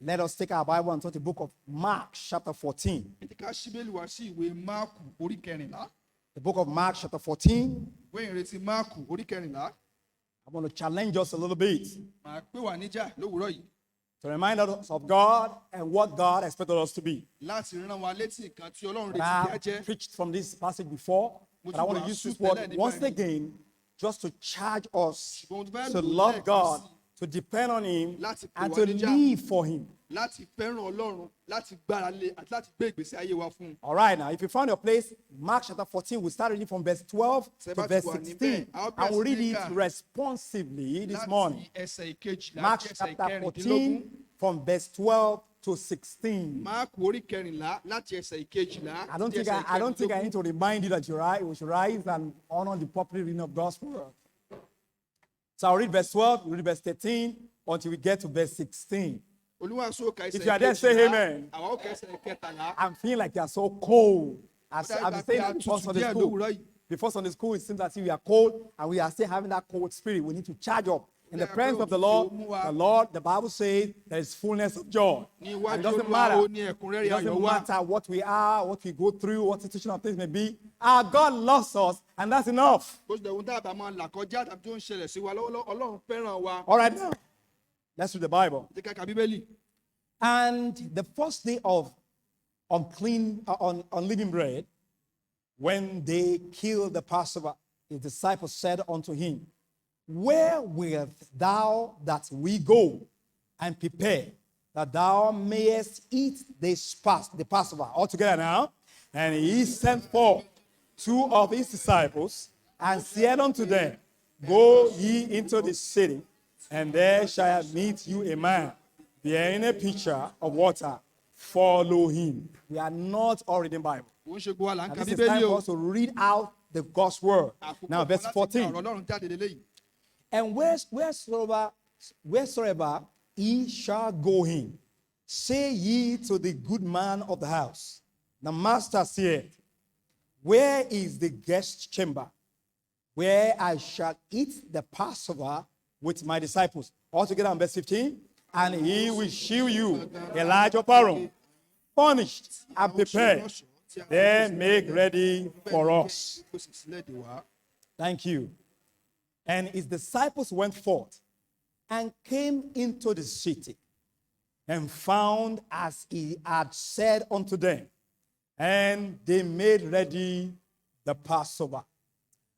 Let us take our Bible and turn to the book of Mark, chapter 14. The book of Mark, chapter 14. I'm going to challenge us a little bit to remind us of God and what God expected us to be. I have preached from this passage before, but I want to use this word once again just to charge us to love God, to depend on Him, and to live for Him. All right, now, if you found your place, Mark chapter 14, we start reading from verse 12 to verse 16. I will read it responsively this morning. Mark chapter 14, from verse 12 to 16. I don't think I need to remind you that we should rise and honor the popular reading of God's word. So I'll read verse 12, we'll read verse 13 until we get to verse 16. If you are there, say amen. I'm feeling like you are so cold. I've been saying before Sunday school. Before Sunday school, it seems as if we are cold and we are still having that cold spirit. We need to charge up. In the presence of the Lord, the Bible says there is fullness of joy. And it doesn't matter. It doesn't matter what we are, what we go through, what situation of things may be. Our God loves us, and that's enough. All right, now, let's read the Bible. And the first day of unleavened bread, when they killed the Passover, his disciples said unto him, where wilt thou that we go and prepare, that thou mayest eat the Passover? All together now. And he sent forth 2 of his disciples, and said unto them, go ye into the city, and there shall meet you a man bearing a pitcher of water. Follow him. We are not all reading Bible. And this is time for us to read out the God's word. Now, verse 14. And wheresoever ye shall go in, say ye to the good man of the house, the master said, where is the guest chamber, where I shall eat the Passover with my disciples? Altogether on verse 15. And he will shew you a large upper room, furnished and prepared. Then make ready for us. Thank you. And his disciples went forth and came into the city and found as he had said unto them. And they made ready the Passover.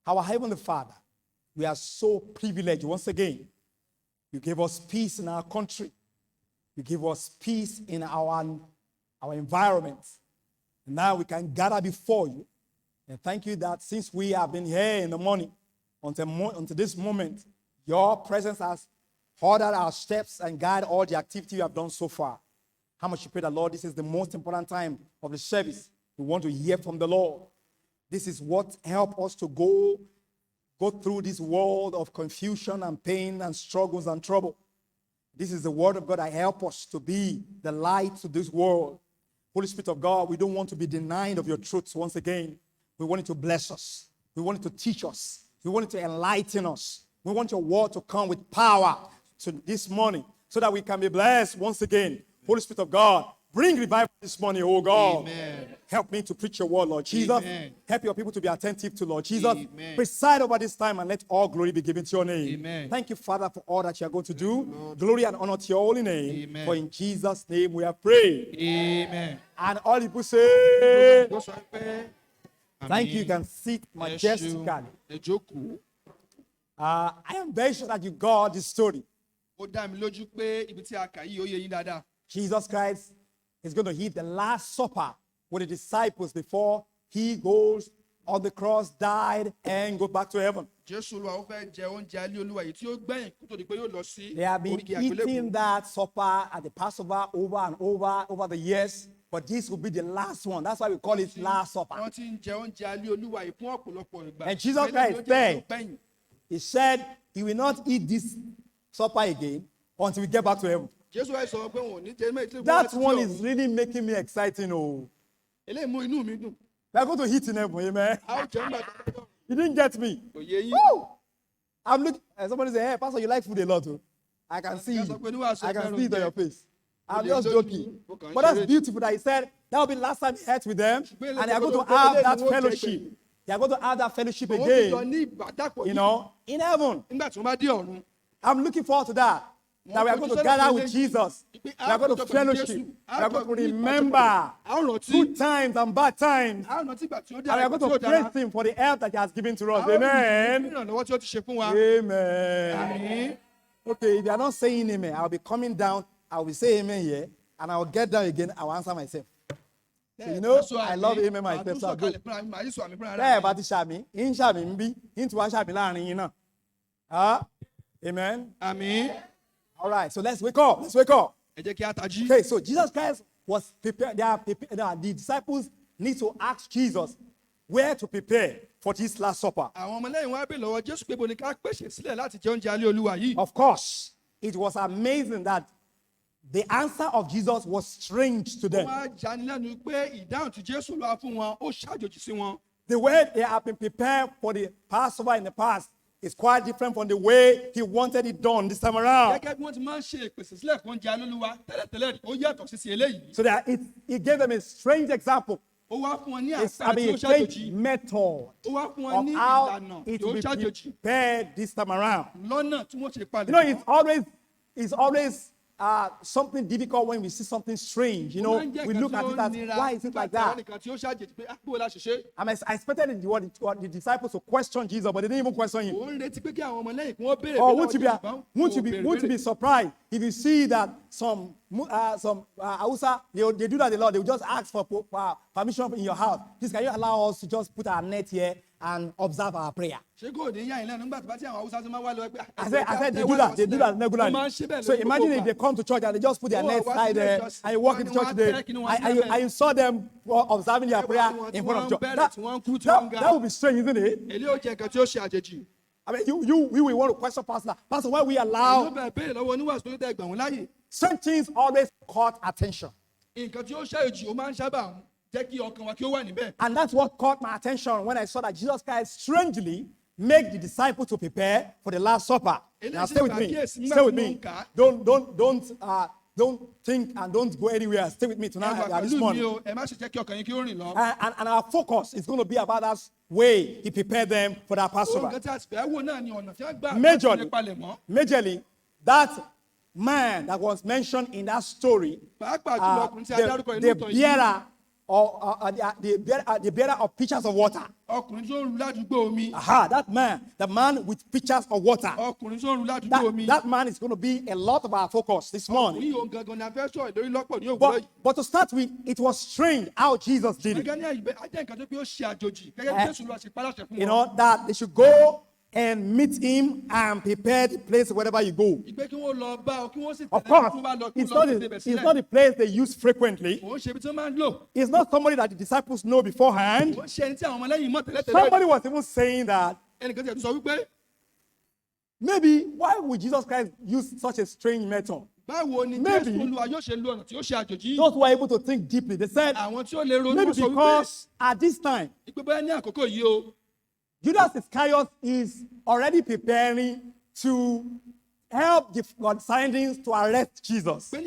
Our Heavenly Father, we are so privileged once again. You gave us peace in our country. You give us peace in our environment. And now we can gather before you. And thank you that since we have been here in the morning, until this moment, your presence has ordered our steps and guided all the activity you have done so far. How much you pray that, Lord, this is the most important time of the service. We want to hear from the Lord. This is what helps us to go through this world of confusion and pain and struggles and trouble. This is the word of God that helps us to be the light to this world. Holy Spirit of God, we don't want to be denied of your truths once again. We want you to bless us. We want you to teach us. We want you to enlighten us. We want your word to come with power to this morning so that we can be blessed once again. Holy Spirit of God, bring revival this morning, oh God. Amen. Help me to preach your word, Lord Jesus. Amen. Help your people to be attentive to Lord Jesus. Amen. Preside over this time and let all glory be given to your name. Amen. Thank you, Father, for all that you are going to do. Lord. Glory and honor to your holy name. Amen. For in Jesus' name we have prayed. Amen. And all people say, thank you. You can sit majestically. I am very sure that you got this story. Jesus Christ is going to eat the Last Supper with the disciples before he goes on the cross, died, and goes back to heaven. They have been eating that supper at the Passover over and over the years. But this will be the last one. That's why we call it Last Supper. And Jesus Christ said, he said he will not eat this supper again until we get back to heaven. That one is really making me exciting. Oh. We are going to eat in heaven, amen. You didn't get me. Woo! I'm looking. Somebody say, hey, Pastor, you like food a lot. Oh. I can see Ká it. sọ pé oníwàásù I can fẹ́ràn see it on oúnjẹ. your face. I'm lè just lójú, joking. ó kàn ń But that's ṣeré. beautiful that he said that will be the last time he ate with them, Ṣùgbọ́n and they are going to ilé have ìgbàlódé that ni wọ́n jẹ fellowship. gbẹ̀yìn. They are going to have that fellowship Wọ́n tún jọ again, ní ìbádàpọ̀ you yìí. know, in heaven. Nígbà tí wọ́n bá dé ọ̀run. I'm looking forward to that. That we are going to gather with Jesus. We are going to fellowship. We are going to remember good times and bad times. And we are going to praise him for the help that he has given to us. Amen. Amen. Okay, if you are not saying amen, I'll be coming down. I will say amen here. And I will get down again. I will answer myself. So, you know, I love amen myself. So I do. Yeah, but Shami, in Shami, be into Shami Lani, Amen. Amen. All right, so let's wake up. Let's wake up. Ẹ jẹ́ kí a tají. Okay, so Jesus Christ was prepared. The disciples need to ask Jesus where to prepare for this Last Supper. Àwọn ọmọlẹ́yìn wa bèèrè lọ́wọ́ Jésù pé bo ni ká pèsè sílẹ̀ láti jẹ oúnjẹ alẹ́ Olúwa yìí. Of course, it was amazing that the answer of Jesus was strange to Ó them. wá yanilẹ́nu pé ìdáhùn tí Jésù Olúwa fún wọn ó ṣàjòjì sí wọn. The way they have been prepared for the Passover in the past is quite different from the way he wanted it done this time around. Gẹ́gẹ́ bí wọ́n ti máa ń ṣe ìpèsè sílẹ̀ fún oúnjẹ alẹ́ Olúwa tẹ́lẹ̀tẹ́lẹ̀ ó yàtọ̀ sí ti eléyìí. So that it gave them a strange example. Ó wá fún wọn ní It's àpẹẹrẹ tí ó a strange ṣàjòjì. method Ó wá fún wọn of ní how ìlànà it tí ó will be ṣàjòjì. prepared this time around. Lọ́nà tí wọ́n ṣe palẹ̀. You know, it's always something difficult when we see something strange. You know, we look at it as, why is it like that? I expected the disciples to question Jesus, but they didn't even question him. Or won't you be surprised if you see that some Hausa, they do that a lot. They will just ask for permission in your house. Please, can you allow us to just put our net here and observe our prayer? I said they do that regularly. So imagine if they come to church and they just put their net side there and you walk into church today and you saw them observing their prayer in front of church. That would be strange, isn't it? I mean, you will want to question Pastor, why we allow strange things always caught attention. And that's what caught my attention when I saw that Jesus Christ strangely made the disciples to prepare for the Last Supper. Now stay with me. Stay with me. Don't think and don't go anywhere. Stay with me tonight this morning. And our focus is going to be about that way he prepared them for that Passover. Majorly, that man that was mentioned in that story, the bearer the bearer of pitchers of water. That man, the man with pitchers of water. That man is going to be a lot of our focus this morning. But to start with, it was strange how Jesus did it. You know, that they should go and meet him and prepare the place wherever you go. Of course, it's not the place they use frequently. It's not somebody that the disciples know beforehand. Somebody was even saying that maybe why would Jesus Christ use such a strange method? Maybe those who are able to think deeply, they said maybe because at this time Judas Iscariot is already preparing to help the scientists to arrest Jesus. So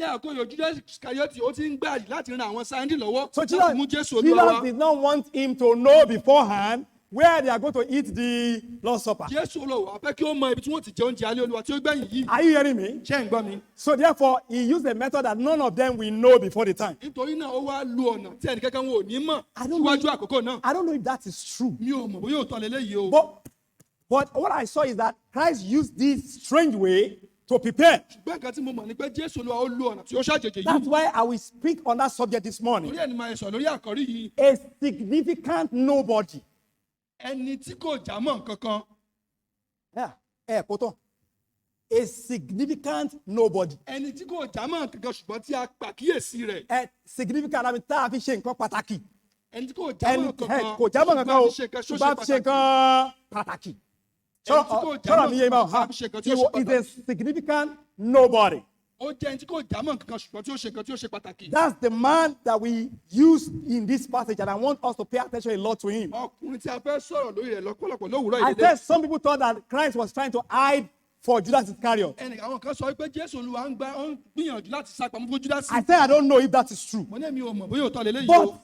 Jesus did not want him to know beforehand where they are going to eat the Lord's Supper. Are you hearing me? So therefore, he used a method that none of them will know before the time. I don't know if that is true. But what I saw is that Christ used this strange way to prepare. That's why I will speak on that subject this morning. A significant nobody. Yeah, a significant nobody. Significant, I mean, tá a fi ṣe nǹkan pàtàkì. Kò jámọ́ kankan o, ṣùgbọ́n a fi ṣe nǹkan pàtàkì. Sọ̀rọ̀ mi yé ma ha. He is a significant nobody. That's the man that we use in this passage, and I want us to pay attention a lot to him. I said some people thought that Christ was trying to hide for Judas Iscariot. Àwọn kan sọ pé Jésù Olúwa ń gbìyànjú láti sápamọ́ fún Júdásì. I said I don't know if that is true. Mo ní mi ò mọ̀ bóyá òótọ́ lélẹ́yìí o.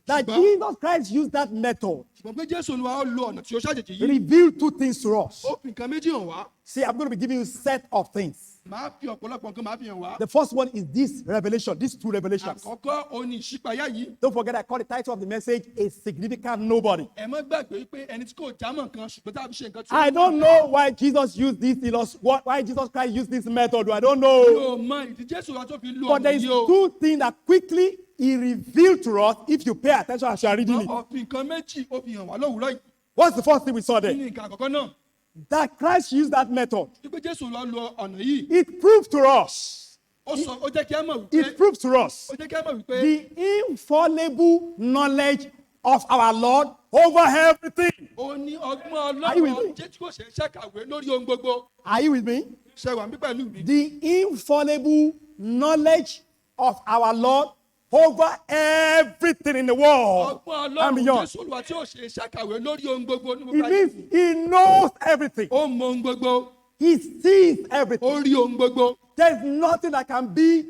But that Jesus Christ used that method Ṣùgbọ́n pé Jésù Olúwa ó lo ọ̀nà tí ó ṣàjèjì yìí. revealed two things to us. Ó fi nǹkan méjì hàn wá. See, I'm going to be giving you a set of things. Màá fi ọ̀pọ̀lọpọ̀ nǹkan màá fi hàn wá. The first one is this revelation, these two revelations. Àkọ́kọ́ òun ni ìṣípayá yìí. Don't forget I call the title of the message A Significant Nobody. Ẹ má gbàgbé pé ẹni tí kò jámọ́ nǹkan ṣùgbọ́n tá a fi ṣe nǹkan tí ó I don't know why Jesus used this, why Jesus Christ used this method. I don't know. yóò mọ ìdí Jésù wa tó fi lo But there ọ̀nà is yìí o. two things that quickly he revealed to us if you pay attention as you are reading it. Ọ̀fìn nǹkan méjì ó fi hàn wá lówùúrọ̀ yìí. What's the first thing we saw Kí there? ni nǹkan àkọ́kọ́ náà? That Christ used that method. Wípé Jésù lọ lo ọ̀nà yìí. It proved to us. Ó jẹ́ kí á mọ̀ wípé. It proves to us Ó jẹ́ kí á mọ̀ wípé. the infallible knowledge of our Lord over everything. Ó ní ọgbọ́n Are you with Ọlọ́run me? jẹ́ tí kò ṣe é ṣàkàwé lórí ohun gbogbo. Are you with me? Ṣé wà mí pẹ̀lú mi? The infallible knowledge of our Lord over everything in the world Ọgbọ́n and Ọlọ́run beyond. Jésù Olúwa tí ò ṣe é ṣàkàwé lórí ohun gbogbo ní It gbogbo ayé. means he knows everything. Ó mọ ohun gbogbo. He sees everything. Ó rí ohun gbogbo. There's nothing that can be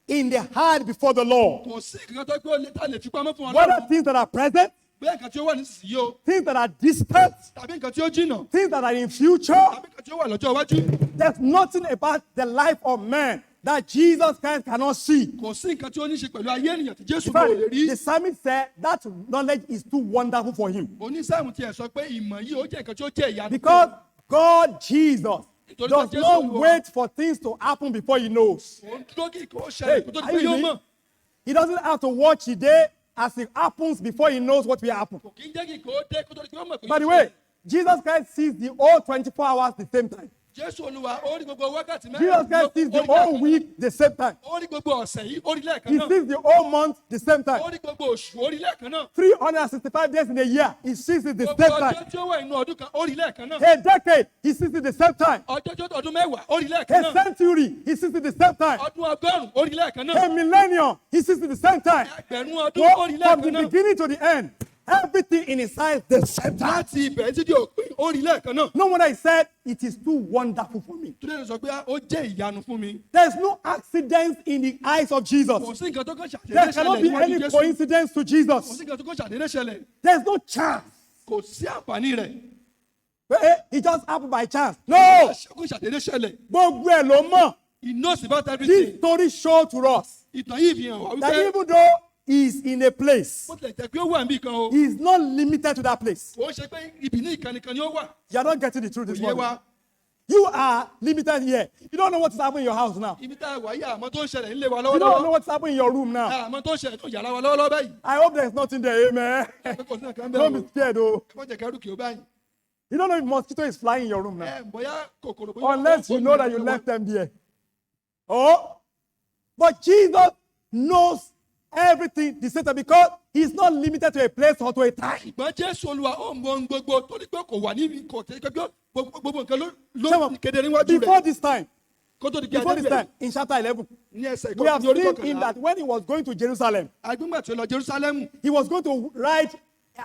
in the heart before the Lord. Kò sí nǹkan tó pé ó lè ta lè fi pamọ́ fún Whether Ọlọ́run. things that are present, Bóyá nǹkan tí ó wà nísinsìnyí o. things that are distant, Tàbí nǹkan tí ó jìnnà. things that are in future, Tàbí nǹkan tí ó wà lọ́jọ́ iwájú. there's nothing about the life of man that Jesus Christ cannot see. Kò sí nǹkan tí ó ní ṣe pẹ̀lú ayé ènìyàn tí Jésù In kò fact, lè rí. the psalmist said that knowledge is too wonderful for him. Onísáàmù tiẹ̀ sọ pé ìmọ̀ yìí ó jẹ́ nǹkan tí ó jẹ́ ìyanu. Because God, Jesus, does not wait for things to happen before he knows. Òun dúró kí kò Hey, ṣẹlẹ̀ kó tó di are pé you yóò with mọ̀. me? He doesn't have to watch the day as it happens before he knows what will happen. Kò kí ń jẹ́ kí kò dé kó tó di pé ó mọ̀ pé By the yóò way, ṣẹlẹ̀. Jesus Christ sees the whole 24 hours the same time. Jésù Olúwa ó rí gbogbo wákàtí Jesus Christ sees the whole week the same time. Ó rí gbogbo ọ̀sẹ̀ yìí ó rí lẹ́ẹ̀kan He náà. sees the whole month the same Ó time. rí gbogbo oṣù ó rí lẹ́ẹ̀kan náà. 365 days in a year, he sees it the Gbogbo same ọjọ́ time. tí ó wà inú ọdún kan ó rí lẹ́ẹ̀kan náà. A decade, he sees it the same time. Ọjọ́ tí ó ọdún mẹ́wàá ó rí lẹ́ẹ̀kan A náà. century, he sees it the same time. Ọdún ọgọ́rùn-ún ó rí lẹ́ẹ̀kan náà. A millennium, he sees it the same time. Ẹgbẹ̀rún ọdún ó rí From lẹ́ẹ̀kan the náà. beginning to the end, everything in his sight the same time. Láti ìbẹ̀rẹ̀ títí òpin ó rí lẹ́ẹ̀kan náà. No wonder he said, it is too wonderful for me. Túndé sọ pé ó jẹ́ ìyanu fún mi. There's no accidents in the eyes of Kò Jesus. sí nǹkan tó kàn ṣàdédé There cannot ṣẹlẹ̀ be níwájú any Jésù. coincidence to Kò sí Jesus. nǹkan tó kàn ṣàdédé ṣẹlẹ̀. There's no chance. Kò sí àǹfààní rẹ̀. It just happened by chance. No. Kò ṣàdédé ṣẹlẹ̀. Gbogbo ẹ̀ ló mọ̀. He knows about This everything. story showed to us Ìtàn yìí fi hàn wá that wípé even though he is in a place, bó tilẹ̀ jẹ́ pé ó wà níbì kan o. he is not limited to that place. Kò ń ṣe pé ibi ní ìkànnì kan ni ó wà. You are not getting the truth Kò this yé morning. wa. You are limited here. You don't know what is happening in your house now. Ibi tá a wà yìí àmọ́ tó ń ṣẹlẹ̀ nílé wa You don't know lọ́wọ́lọ́wọ́. what is happening in your room now. Àmọ́ tó ń ṣẹlẹ̀ tó yàrá wa lọ́wọ́lọ́wọ́ báyìí. I hope there is nothing there. Amen. Pé kò sí nǹkan Don't bẹ́ẹ̀ be scared, oh. o. Ẹ má jẹ́ kẹ́rù kì ó báyìí. You don't know if mosquito is flying in your room now. Bóyá kòkòrò bóyá. Unless you know that you left them there. Oh, but Jesus knows everything the same time because he's not limited to a place or to a time. Ṣùgbọ́n Jésù Olúwa ó mọ ohun gbogbo torí pé kò wà níbi kò tẹ́ pé gbogbo nǹkan ló Come kéde níwájú Before rẹ̀. this time, Kó tó di kí before this adé time, bẹ̀rẹ̀ in chapter 11, ní ẹsẹ̀ we have ní orí seen him kọkànlá. that when he was going to Jerusalem, Àgbégbà tí ó lọ Jerusalem, he was going to ride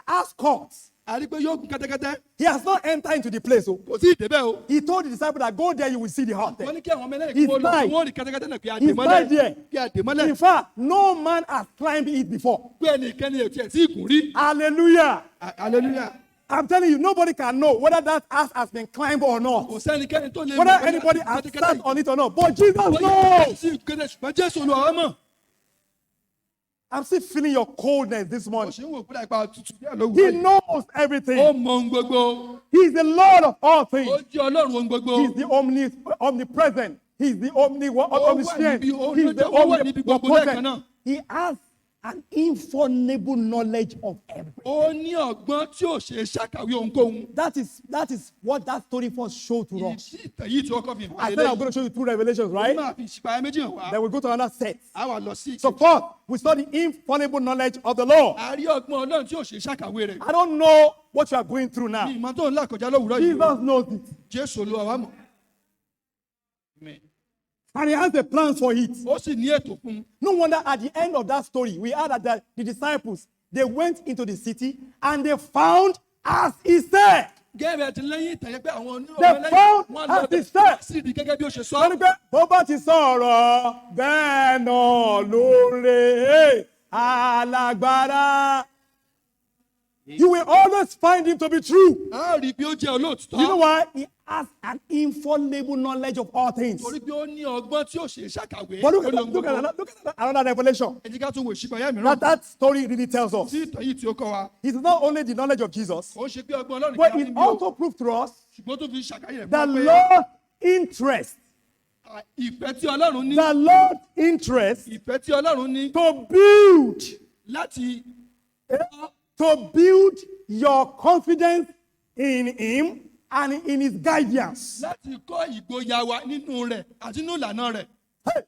ass courts. a rí pé yóò gun kẹ́tẹ́kẹ́tẹ́. He has not entered into the place. Oh. Kò sí ìdébẹ̀ o. He told the disciples that go there, you will see the heart there. Wọ́n ní kí àwọn ọmọ ẹlẹ́rìí He's kí wọ́n lọ died. kí wọ́n rí kẹ́tẹ́kẹ́tẹ́ náà kí a dè He's died mọ́lẹ̀. there. Kí a dè mọ́lẹ̀. In fact, no man has climbed it before. Pé ẹnikẹ́ni ò tiẹ̀ sí ìkùn rí. Hallelujah. Hallelujah. I'm telling you, nobody can know whether that ass has been climbed or not. Kò sẹ́nikẹ́ni tó lè Whether mọ̀ bóyá anybody has kẹ́tẹ́kẹ́tẹ́ sat yìí- on it or not. But Jesus bóyá knows. sí ìkẹ́tẹ́ ṣùgbọ́n Jésù Olúwa mọ̀. I'm still feeling your coldness this Kò morning. sí ń wò pé àìpa tutù díẹ̀ ló wù He báyìí. knows Ó everything. mọ ohun gbogbo. He's the Lord of all Ó things. jẹ́ Ọlọ́run ohun gbogbo. He's the omnipresent. He's the omniscient. níbi- ó He's the ó wà níbi gbogbo lẹ́ẹ̀kan náà. omnipotent. He has an infallible knowledge of everything. Ó ní ọgbọ́n tí ò ṣe é ṣàkàwé ohunkóhun. That is what that story first showed to us. Ìdí ìtàn yìí tí wọ́n kọ́ fi hàn wá I said I'm lélẹ́yìí. going to show you two revelations, Ó right? máa fi ìṣípayá méjì hàn wá. Then we'll go to another set. A wà lọ sí So ìkejì. first, we saw the infallible knowledge of the Lord. A rí ọgbọ́n Ọlọ́run tí ò ṣe é ṣàkàwé rẹ̀. I don't know what you are going through now. Ní ìmọ̀ tó ń là kọjá lówùúrọ̀ yìí. Jesus knows it. Jésù Olúwa wa mọ̀. Amen. And he has a plan for it. Ó sì ní ètò fún un. No wonder at the end of that story, we heard that the disciples, they went into the city and they found as he said. gẹ́gẹ́ ti lẹ́yìn ìtàn yẹn pé àwọn They found wọn as lọ he said. sí ìdí gẹ́gẹ́ bí ó ṣe sọ. Wọ́n ní pé bó bá ti sọ̀rọ̀ bẹ́ẹ̀ náà lóore alágbára. You will always find him to be true. a rí bí ó jẹ́ olóòtítọ́. You know why? He has an infallible knowledge of all things. torí bí ó ní ọgbọ́n tí ó ṣe ṣàkàwé. But look at another revelation. ẹ jẹ́ ká tún wo ìṣípayá mìíràn. That story really tells us. tí ìtàn yìí tí ó kọ́ wa. It is not only the knowledge of Jesus, ó ṣe pé ọgbọ́n Ọlọ́run but kí á it ní bí ó. also proved to us ṣùgbọ́n tó fi ṣàkàyè rẹ̀ the fún wa pé Lord's interest, ìfẹ́ tí Ọlọ́run ní. the Lord's interest ìfẹ́ tí Ọlọ́run ní to build, láti to build your confidence in him and in his guidance. láti kọ́ ìgboyà wa nínú rẹ̀ àti nínú ìlànà rẹ̀. Hey,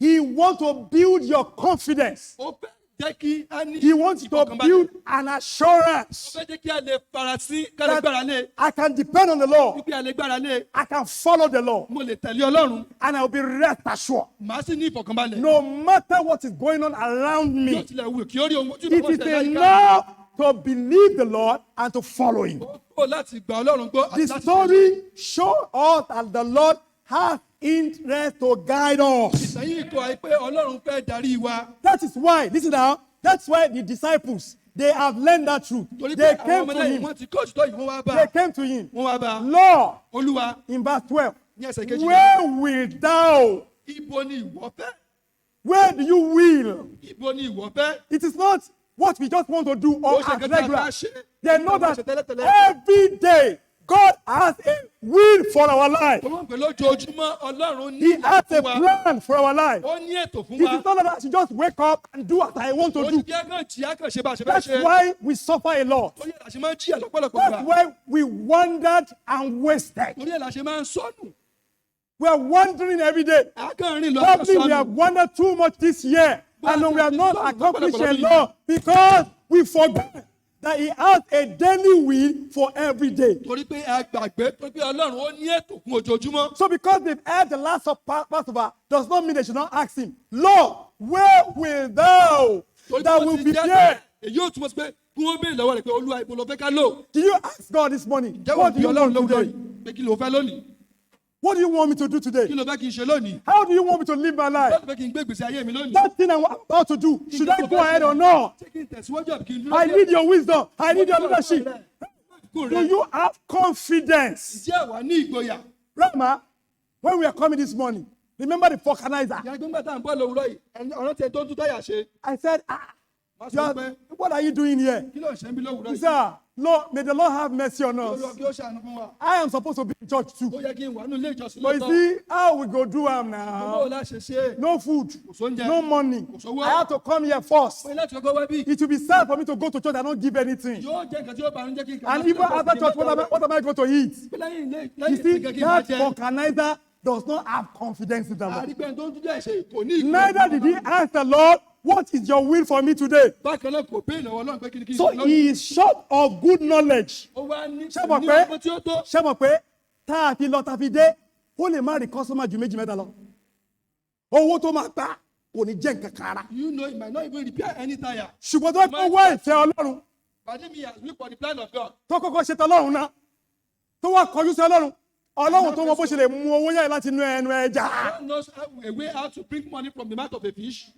he wants to build your confidence. ó fẹ́ jẹ́ kí a ní He wants to build an ó assurance fẹ́ jẹ́ kí a lè farasí ká lè gbára lé. I can depend on the Lord. wípé a lè gbára lé. I can follow the Lord. mo lè tẹ̀lé Ọlọ́run. And I will be rest assured. màá sì ní ìfọ̀kànbalẹ̀. No matter what is going on around yóò me, tilẹ̀ wù kí ó rí ohun tí it bàbá is ṣe láyìíká. enough to believe the Lord and to follow him. ó kó láti gba Ọlọ́run gbọ́ àti The láti tẹ̀lé. story shows us that the Lord has interest to guide us. ìtàn yìí kọ́ ẹ pé Ọlọ́run fẹ́ darí wa. That is why, listen now, that's why the disciples, they have learned that truth. torí pé They àwọn came ọmọ to lẹ́yìn him. wọn ti kọ́ òtítọ́ yìí wọ́n wá bá. They came to him. wọ́n wá bá. Lord, Olúwa in verse 12, ní ẹsẹ̀ kejì. where will thou, ibo ni ìwọ fẹ́. where do you will? ibo ni ìwọ fẹ́. It is not what we just want to do or ó ṣe as kẹta bá regular. ṣe. They know that ṣe tẹ́lẹ̀tẹ́lẹ̀. every day God has a will for our life. wọ́n pè lójoojúmọ́ Ọlọ́run ní He has ètò a fún wa. plan for our life. ó ní ètò fún It wa. is not that I should just wake up and do what I want to ó do. ti kí ẹ̀kan jí ẹ̀kan ṣe bá a ṣe fẹ́ That's ṣe. why we suffer a lot. torí ẹ̀ la ṣe máa ń jìyà lọ́pọ̀lọpọ̀ That's gbà. why we wandered and wasted. torí ẹ̀ la ṣe máa ń sọnù. We are wandering every day. a kàn rìn lọ Probably we have wandered too much this year and we have not accomplished a lot because we forgot that he has a daily will for every day. torí pé a gbàgbé torí pé Ọlọ́run ó ní ètò fún ojoojúmọ́. So because they've heard the last of Passover does not mean they should not ask him, Lord, where will thou torí that pé will ó be ti jẹ́ there? èyí ò túmọ̀ sí pé kí wọ́n béèrè lọ́wọ́ rẹ̀ pé Olúwa ibo ló fẹ́ ká lò. Did you ask God this morning? jẹ́wọ́ What do bí you Ọlọ́run want lọ́wọ́ today? yìí pé kí ló fẹ́ lónìí. What do you want me to do kí today? ló fẹ́ kí n ṣe lónìí. How do you want me to live my life? báwo fẹ́ kí n gbé ìgbésí ayé mi lónìí. That thing I'm about to do, should I go ahead or not? ṣé kí n tẹ̀síwájú àbí kí n dúró. I need your wisdom. I need your leadership. Kú Do rẹ̀. you have confidence? ǹjẹ́ wà ní ìgboyà. Rama, when we are coming this morning, remember the vulcanizer. ìyá gbẹ́ngbà tá à ń bọ̀ lówùrọ̀ yìí ọ̀rọ̀ tẹ tó ń tún táyà ṣe. I said, wọ́n you sọ are- pé what are you doing here? kí ló ń ṣe ń bí lówùrọ̀ He yìí. said, Lord, may the Lord have mercy on Olúwa us. kí ó ṣàánú fún wa. I am supposed to be in church too. ó yẹ kí n wà ní ilé ìjọsìn But you lọ́tọ̀. see, how we go do báwo am now? la ṣe ṣe. No food, sóúnjẹ. no money. sówó. I have to come here first. pé láti ọkọ wá bí. It will be sad for me to go to church and not give anything. yóò jẹ́ nǹkan tí ó bá ń jẹ́ kí n kà. And even after church, what am I going to eat? pé lẹ́yìn You see, ìgbẹ́ kí n máa that jẹ. vulcanizer does not have confidence in the Lord. àdìpẹ́ tó ń tún jẹ́ ìṣe kò ní ìgbẹ́. Neither did he ask the Lord, what is your will for me today? bákan náà kò béèrè lọ́wọ́ Ọlọ́run pé kí ni kí n So ṣe lónìí. he is short of good knowledge. ó wá ní Ṣé mọ̀ ní pé ọgbọ́n tí ó tó. ṣé mọ̀ pé tá a fi lọ tá a fi dé ó lè má rí customer ju méjì mẹ́ta lọ. Owó tó máa gbà kò ní jẹ́ nǹkan kan rárá. you know it might not even repair any tire. Ṣùgbọ́n tó kọ́ wá ìfẹ́ Ọlọ́run pàdé mi has look for the plan of God. tó kọ́kọ́ ṣe tọ́lọ́run náà tó wá kọjú sí Ọlọ́run. Ọlọ́run tó mọ bó ṣe lè mú owó yára láti inú ẹnu ẹja. God knows a way how to bring money from the mouth of a fish.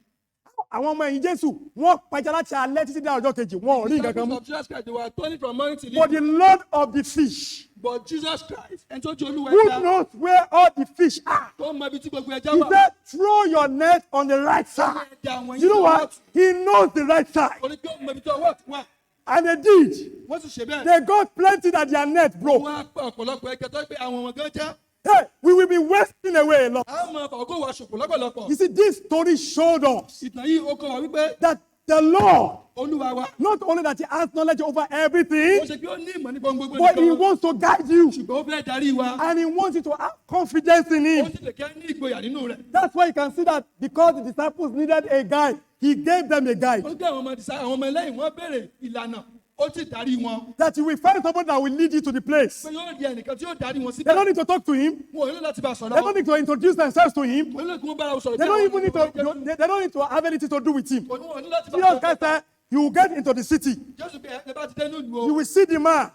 Àwọn ọmọ ẹ̀yìn Jésù wọ́n pẹja láti alẹ́ títí dé ọjọ́ kejì wọn ò rí nǹkan kan mú. Disciples of Jesus Christ, they were turning from morning till But evening. the Lord of the fish, But Jesus Christ ẹni tó ju Olúwa who ẹja knows where all the fish are, tó mọ ibi tí gbogbo ẹja he wà. said, throw your net on the right side. ẹja àwọn You know what? He knows the right side. orí pé ó mọ ibi tí ọwọ́ ọ̀tún wà. And they did. wọ́n sì ṣe bẹ́ẹ̀. They got plenty that their net broke. wọ́n á pa ọ̀pọ̀lọpọ̀ ẹja tó pé àwọn ọmọ gan jẹ́. Hey, we will be wasting away a lot. a máa fà ọgọ́ wa ṣòfò lọ́pọ̀lọpọ̀. You see, this story showed us ìtàn yìí ó kọ́ wa wípé that the Lord, Olúwa wa not only that he has knowledge over ó everything, ṣe pé ó ní ìmọ̀ nípa ohun gbogbo but he nìkan. wants to guide you. ṣùgbọ́n ó fẹ́ darí wa. And he wants you to have confidence in ó him. sì lè kẹ́ ní ìgboyà nínú rẹ̀. That's why you can see that because the disciples needed a guide, he gave them a guide. ó gbé àwọn ọmọ ẹlẹ́yìn wọn béèrè ìlànà ó sì darí wọn. That you will find someone that will lead you to the place. pé yóò di ẹnìkan tí yóò darí wọn They síbẹ̀. don't need to talk to him. wọn ò nílò láti bá a They sọ̀rọ̀. don't need to introduce themselves to him. wọn nílò kí wọ́n bára wọn sọ̀rọ̀. They don't even need to. They don't need to have anything to do with him. wọn nílò láti bá a Jesus Christ sọ̀rọ̀. said, You will get into the city. You will see the man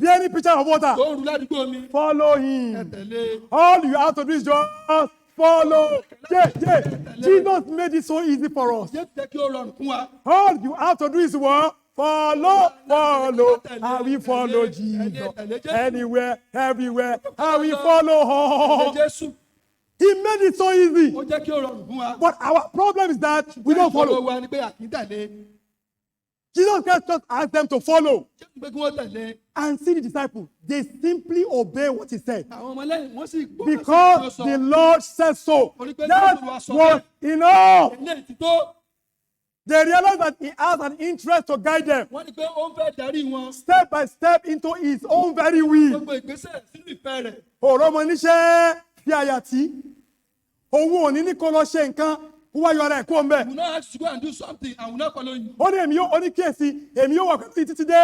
bearing pitcher of water. Follow him. All you have to do is just follow. Jesus made it so easy for us. All you have to do is what? Follow. And we follow Jesus. Anywhere, everywhere. And we follow him. He made it so easy. But our problem is that we don't follow. Jesus Christ just asked them to follow. And see the disciples. They simply obey what he said. Because the Lord said so. That was enough. They realized that he has an interest to guide them step by step into his own very will. Fi àyà tí owó òní ní kó lọ ṣe nǹkan wá yọ ara ẹ̀ kó ń bẹ̀. We not ask you to go and do something and we not follow you. Ó ní kíyèsí èmi yóò wà pẹ̀lú títí dé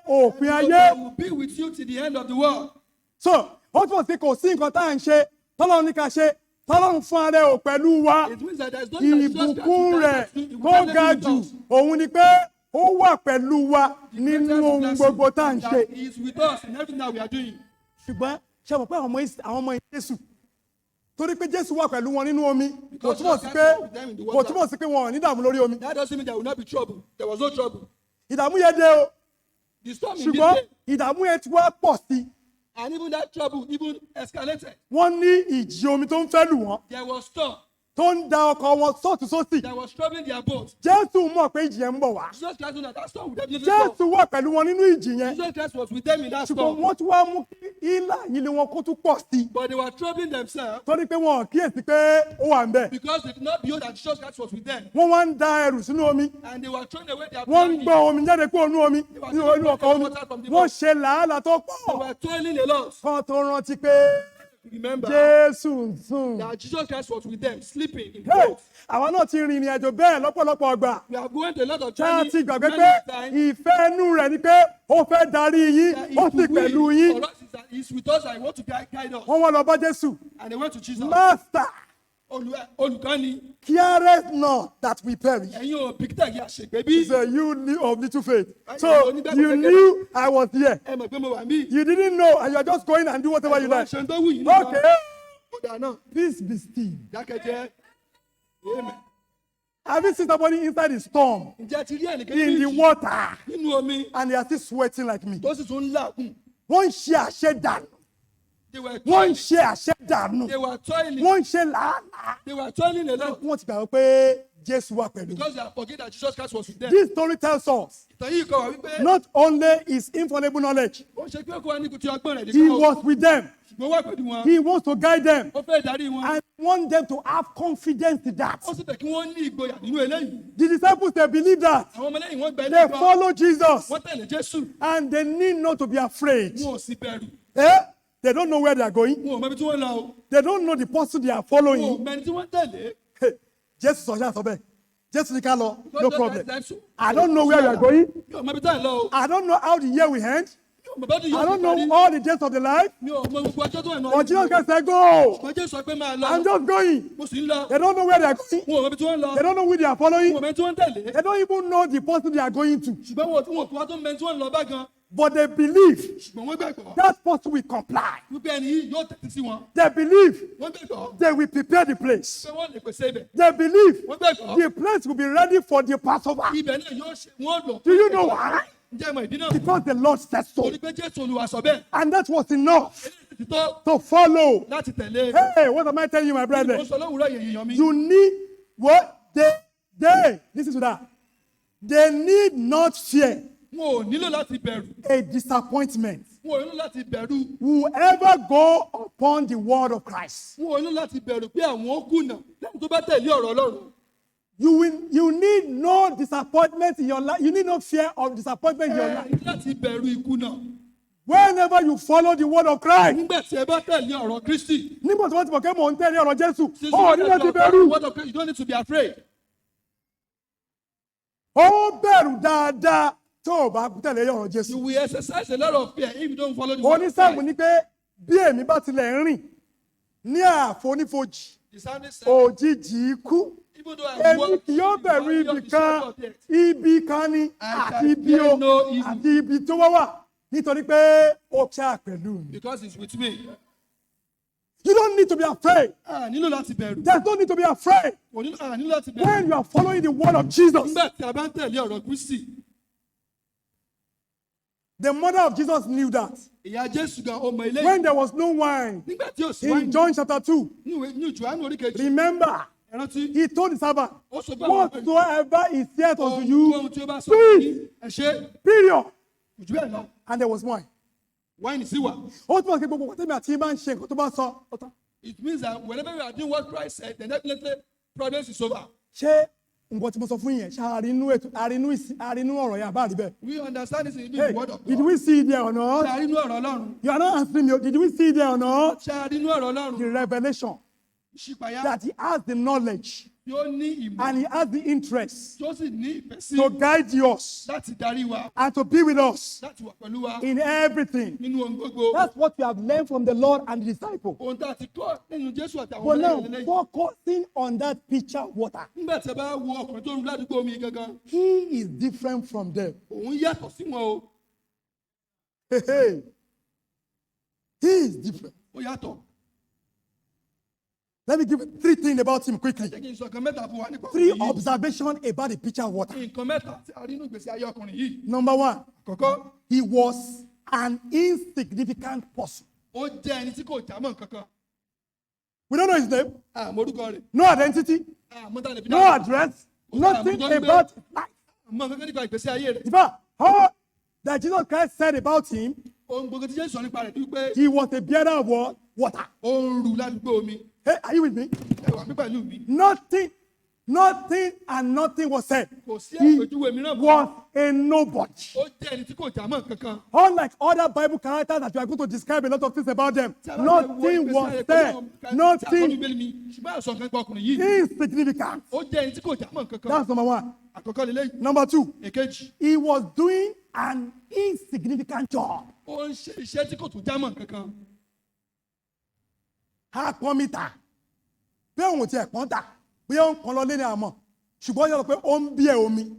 òpin ayé. I will be with you till the end of the world. So ó túmọ̀ sí kò sí nǹkan tá à ń ṣe tọ́lọ́run ní ká ṣe tọ́lọ́run fún ara ẹ̀ ò pẹ̀lú wa. Ìbùkún rẹ̀ tó ga jù òun ni pé ó wà pẹ̀lú wa nínú ohun gbogbo tá à ń ṣe. He is with us in everything that we are doing. Ṣùgbọ́n ṣe mọ̀ pé àwọn ọmọ Jésù torí pé Jésù wà pẹ̀lú wọn nínú omi kò túmọ̀ sí pé wọn ò ní ìdààmú lórí omi. That doesn't mean there will not be trouble. There was no trouble. Ìdààmú yẹn dé o. The storm ṣùgbọ́n ìdààmú yẹn ti wá pọ̀ sí. And even that trouble even escalated. Wọ́n ní ìjì omi tó ń fẹ́ lù wọ́n. There was storm. Tó ń da ọkọ̀ wọn sọ́ọ̀tún sósì. That was troubling their boat. Jésù mọ̀ pé ìjì yẹn ń bọ̀ wá. Jesus Christ knew that storm would definitely come. Jésù wà pẹ̀lú wọn nínú ìjì yẹn. Jesus Christ was with them in that ṣùgbọ́n storm. wọ́n tún wá mú kí ìlà yìí ni wọn kó tún pọ̀ sí. But they were troubling themselves. Torí pé wọn ò kíyèsí pé ó wà ń bẹ̀. Because they did not know that Jesus Christ was with them. Wọ́n wá ń da ẹrù sínú omi. And they were throwing away their Wọ́n ń belongings. gbọ́ omi jáde kúrò nínú omi nínú ọkọ̀ omi. Wọ́n ṣe làálàá tó They pọ̀. were toiling a lot. Kan tó rántí pé Remember Jésù ń sùn. that Jesus Christ was with them, sleeping in Hey, boats. àwa náà ti rìnrìn àjò bẹ́ẹ̀ lọ́pọ̀lọpọ̀ ọgbà. We are going to a lot of Ṣé a journey. ti gbàgbé many pé times. ìfẹ́ inú rẹ̀ ni pé ó fẹ́ darí yín, That ó if sì we pẹ̀lú will, yín. for us is that he's with us and he wants to guide us. Wọ́n wá lọ bá Jésù. And they went to Jesus. Master, Olùkọ́ni, carest not that we perish. ẹ̀yin ò bìkítà yà ṣègbè He bí. said, you of little faith. So you knew I was here. Ẹ mọ̀ pé mo wà mí. You didn't know and you are just going and do whatever you like. Ṣé ń tó wù yín nígbà? Okay, Ó dáa náà. peace be still. Dákẹ́jẹ́. Amen. Have you seen somebody inside the storm, Ǹjẹ́ ti rí ẹnìkan in the méjì water, nínú omi and they are still sweating like me? tó sì tún ń làágùn? Wọ́n ń ṣe àṣedànù. They were Wọ́n ń toiling. ṣe àṣedànù. They were toiling. Wọ́n ń ṣe làálàá. They were toiling a lot. Wọ́n ti gbàgbọ́ pé Jésù wà pẹ̀lú. Because they are forgetting that Jesus Christ was with them. This story tells us Ìtàn yìí kọ́ wa wípé not only his infallible knowledge, ó ṣe pé kó wa ní kùtì ọgbọ́n rẹ̀ he nìkan. was with them. Ṣùgbọ́n wà pẹ̀lú wọn. He wants to guide them Ó fẹ́ darí wọn. and want them to have confidence in that. Ó sì fẹ́ kí wọ́n ní ìgboyà nínú eléyìí. The disciples, they believe that. Àwọn ọmọlẹ́yìn wọn gba They ilé ìgbọ́. follow Jesus Wọ́n tẹ̀lé Jésù. and they need not to be afraid. Wọn ò sì bẹ̀rù. Eh? They don't know where they are going. Wọn ò mọ ibi tí wọ́n lọ o. They don't know the person they are Wọn ò following. mọ ẹni tí wọ́n tẹ̀lé. Hey, Jesus sọ ṣáà sọ bẹ́ẹ̀. Jesus ní ká lọ, no Because problem. that's so- I don't know where we are going. Mi ò mọ ibi tá à ń lọ o. I don't know how the year will end. Mi ò mọ bá ti yọ I don't sí know parí. all the days of the life. Mi ò mọ gbogbo ọjọ́ tó wà náà. But Jesus Christ said, go. Ṣùgbọ́n Jésù sọ pé máa lọ. I'm just going. Mo sì ń lọ. They don't know where they are going. Wọn ò mọ ibi tí wọ́n lọ. They don't know who they are Wọn ò following. mọ ẹni tí wọ́n tẹ̀lé. They don't even know the person they are going to. Ṣùgbọ́n wọn kò wá tó mọ ẹni tí wọ́n lọ bá gan. But they believe Ṣùgbọ́n wọ́n gbàgbọ́. that person will comply. Wípé ẹni yìí yóò tẹ̀sí sí wọn. They believe Wọ́n gbàgbọ́. they will prepare the place. Pé wọ́n lè pèsè ibẹ̀. They believe Wọ́n gbàgbọ́. the place will be ready for the Passover. Ibẹ̀ náà yóò ṣe wọ́n lò. Do you know why? Ǹjẹ́ ìmọ̀ ìdí náà? Because the Lord said so. Torí pé Jésù Olúwa sọ bẹ́ẹ̀. And that was enough Eléyìí ti tó to follow. láti tẹ̀lé. Hey, what am I telling you, my Mo brother? sọ lówùúrọ̀ yẹn èèyàn mi. You need what? Listen to that. They need not fear Wọn ò nílò láti bẹ̀rù. a disappointment. Wọn ò nílò láti bẹ̀rù. Whoever go upon the word of Christ, Wọn ò nílò láti bẹ̀rù pé àwọn ó kùnà lẹ́yìn tó bá tẹ̀lé ọ̀rọ̀ Ọlọ́run. you need no disappointment in your life. You need no fear of disappointment in your life. Láti bẹ̀rù ìkùnà. Whenever you follow the word of Christ, Nígbà tí ẹ bá tẹ̀lé ọ̀rọ̀ Kristi. nígbà tí wọ́n ti mọ̀ pé mò ń tẹ̀lé ọ̀rọ̀ Jésù, Since ó you ní know láti the bẹ̀rù. word of Christ, you don't need to be afraid. Ó bẹ̀rù dáadáa tó o bá tẹ̀lé ọ̀rọ̀ Jésù. You will exercise a lot of fear if you don't follow the word of Onísáàmù Christ. ní pé bí èmi bá tilẹ̀ ń rìn ní àfonífojì The psalmist said, òjijì ikú Even though I Èmi walk kì yóò in the bẹ̀rù valley ibi of the shadow kan, of death, ibi kan ni I àti shall ibi fear no evil. àti ibi tó wà nítorí pé ó ṣáà pẹ̀lú mi. Because he's with me. You don't need to be afraid. Nílò láti bẹ̀rù. There's no need to be afraid Nílò láti bẹ̀rù. when you are following the word of Jesus. Nígbà tí a bá ń tẹ̀lé ọ̀rọ̀ Kristi. The mother of Jesus knew that. Ìyá Jésù gan ọmọ ilé. When there was no wine, Nígbà tí ó sì in wáìnì. John chapter 2, Ní Jòhánù orí kejì. remember, Ẹ rántí. he told the servant, Ó sọ fún àwọn ọmọ whatsoever is said unto you, ohun tí ó bá sọ do fún it. yín, ẹ ṣe. Period. Kò jù bẹ́ẹ̀ lọ. And there was wine. Wáìnì sí wà. Ó túmọ̀ sí gbogbo whatever àti máa ń ṣe nǹkan tó bá sọ. ó tán. It means that whenever we are doing what Christ said, then definitely problems is over. Ṣé nǹkan tí mo sọ fún yẹn ṣe àrínú ọ̀rọ̀ yẹn àbá rí bẹ́ẹ̀? We understand this in Hey, the word of did God. we see it there or Ṣé not? a rí inú ọ̀rọ̀ Ọlọ́run? You are not answering me. Did we see it there or not? Ṣé a rí inú ọ̀rọ̀ Ọlọ́run? The revelation Ìṣípayá that he has the knowledge tí ó ní ìmọ̀ and he has the interest tí ó sì ní ìfẹ́ sí to guide us láti darí wa, and to be with us láti wà pẹ̀lú wa in everything. nínú ohun gbogbo. That's what we have learned from the Lord and the disciple. Ohun tá a ti kọ́ nínú Jésù àti àwọn But ọmọ now, lẹ́yìn. focusing on that picture water, Nígbà tí a bá wo ọkùnrin tó ń ládùúgbò omi gangan, he is different from them. òun yàtọ̀ sí wọn o. Hey, hey. He is different. Ó yàtọ̀. Let me give you 3 things about him quickly. Jẹ́ kí n sọ nǹkan mẹ́ta fún wa nípa 3 ọkùnrin yìí. observations about the picture water. Nǹkan mẹ́ta tí a rí nínú ìgbésí ayé ọkùnrin yìí. Number 1, Àkọ́kọ́, he was an insignificant person. ó jẹ́ ẹni tí kò jámọ́ nǹkan kan. We don't know his name, Àmọ́ orúkọ rẹ̀. no identity, Àmọ́ tá a lè fi no dáhùn. address, nothing about his life. Àmọ́ nǹkan kan nípa ìgbésí ayé rẹ̀. In fact, all that Jesus Christ said about him, Ohun gbogbo tí Jésù sọ nípa rẹ̀ ni wípé he was a bearer of what? Water. ó ń ru ládùúgbò omi. Hey, are you with me? Ẹ wà mí pẹ̀lú mi. Nothing and nothing was said. Kò sí He àpèjúwe mìíràn mọ́. was a nobody. Ó jẹ́ ẹni tí kò jámọ́ nǹkan kan. Unlike other Bible characters that we are going to describe a lot of things about them, Tí a bá fẹ́ wo nothing ìgbésí was ayé pẹ̀lú said. àwọn kan tí a kọ́ Nothing Bíbélì mi, ṣùgbọ́n àṣọ nǹkan nípa ọkùnrin yìí. insignificant. Ó jẹ́ ẹni tí kò jámọ́ nǹkan kan. That's number 1. Àkọ́kọ́ lélẹ́yìn. Number 2, Èkejì, he was doing an insignificant job. ó ń ṣe iṣẹ́ tí kò tún jámọ́ nǹkan kan. A pọn mi tà. Bí òun ti ẹ̀pọ́n tà, bí òun kan lọ lé ní àmọ́. Ṣùgbọ́n yóò sọ pé ó ń bí ẹ̀ omi.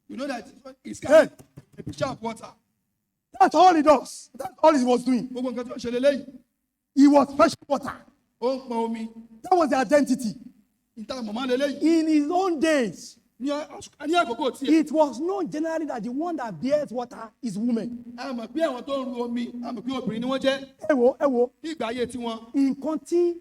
You know that it's Hey, carrying a pitcher of water. that's all he does. That's all he was doing. Gbogbo nǹkan tí ó ń ṣe lélẹ́yìn. He was fresh water. Ó ń pọn omi. That was the identity. Ìta mọ̀mọ́ lélẹ́yìn. In his own days, Ní àkókò tí it was known generally that the one that bears water is woman. a mọ̀ pé àwọn tó ń ru omi, a mọ̀ pé obìnrin ni wọ́n jẹ́ Ẹ wo, ní ìgbà ayé tiwọn. nǹkan tí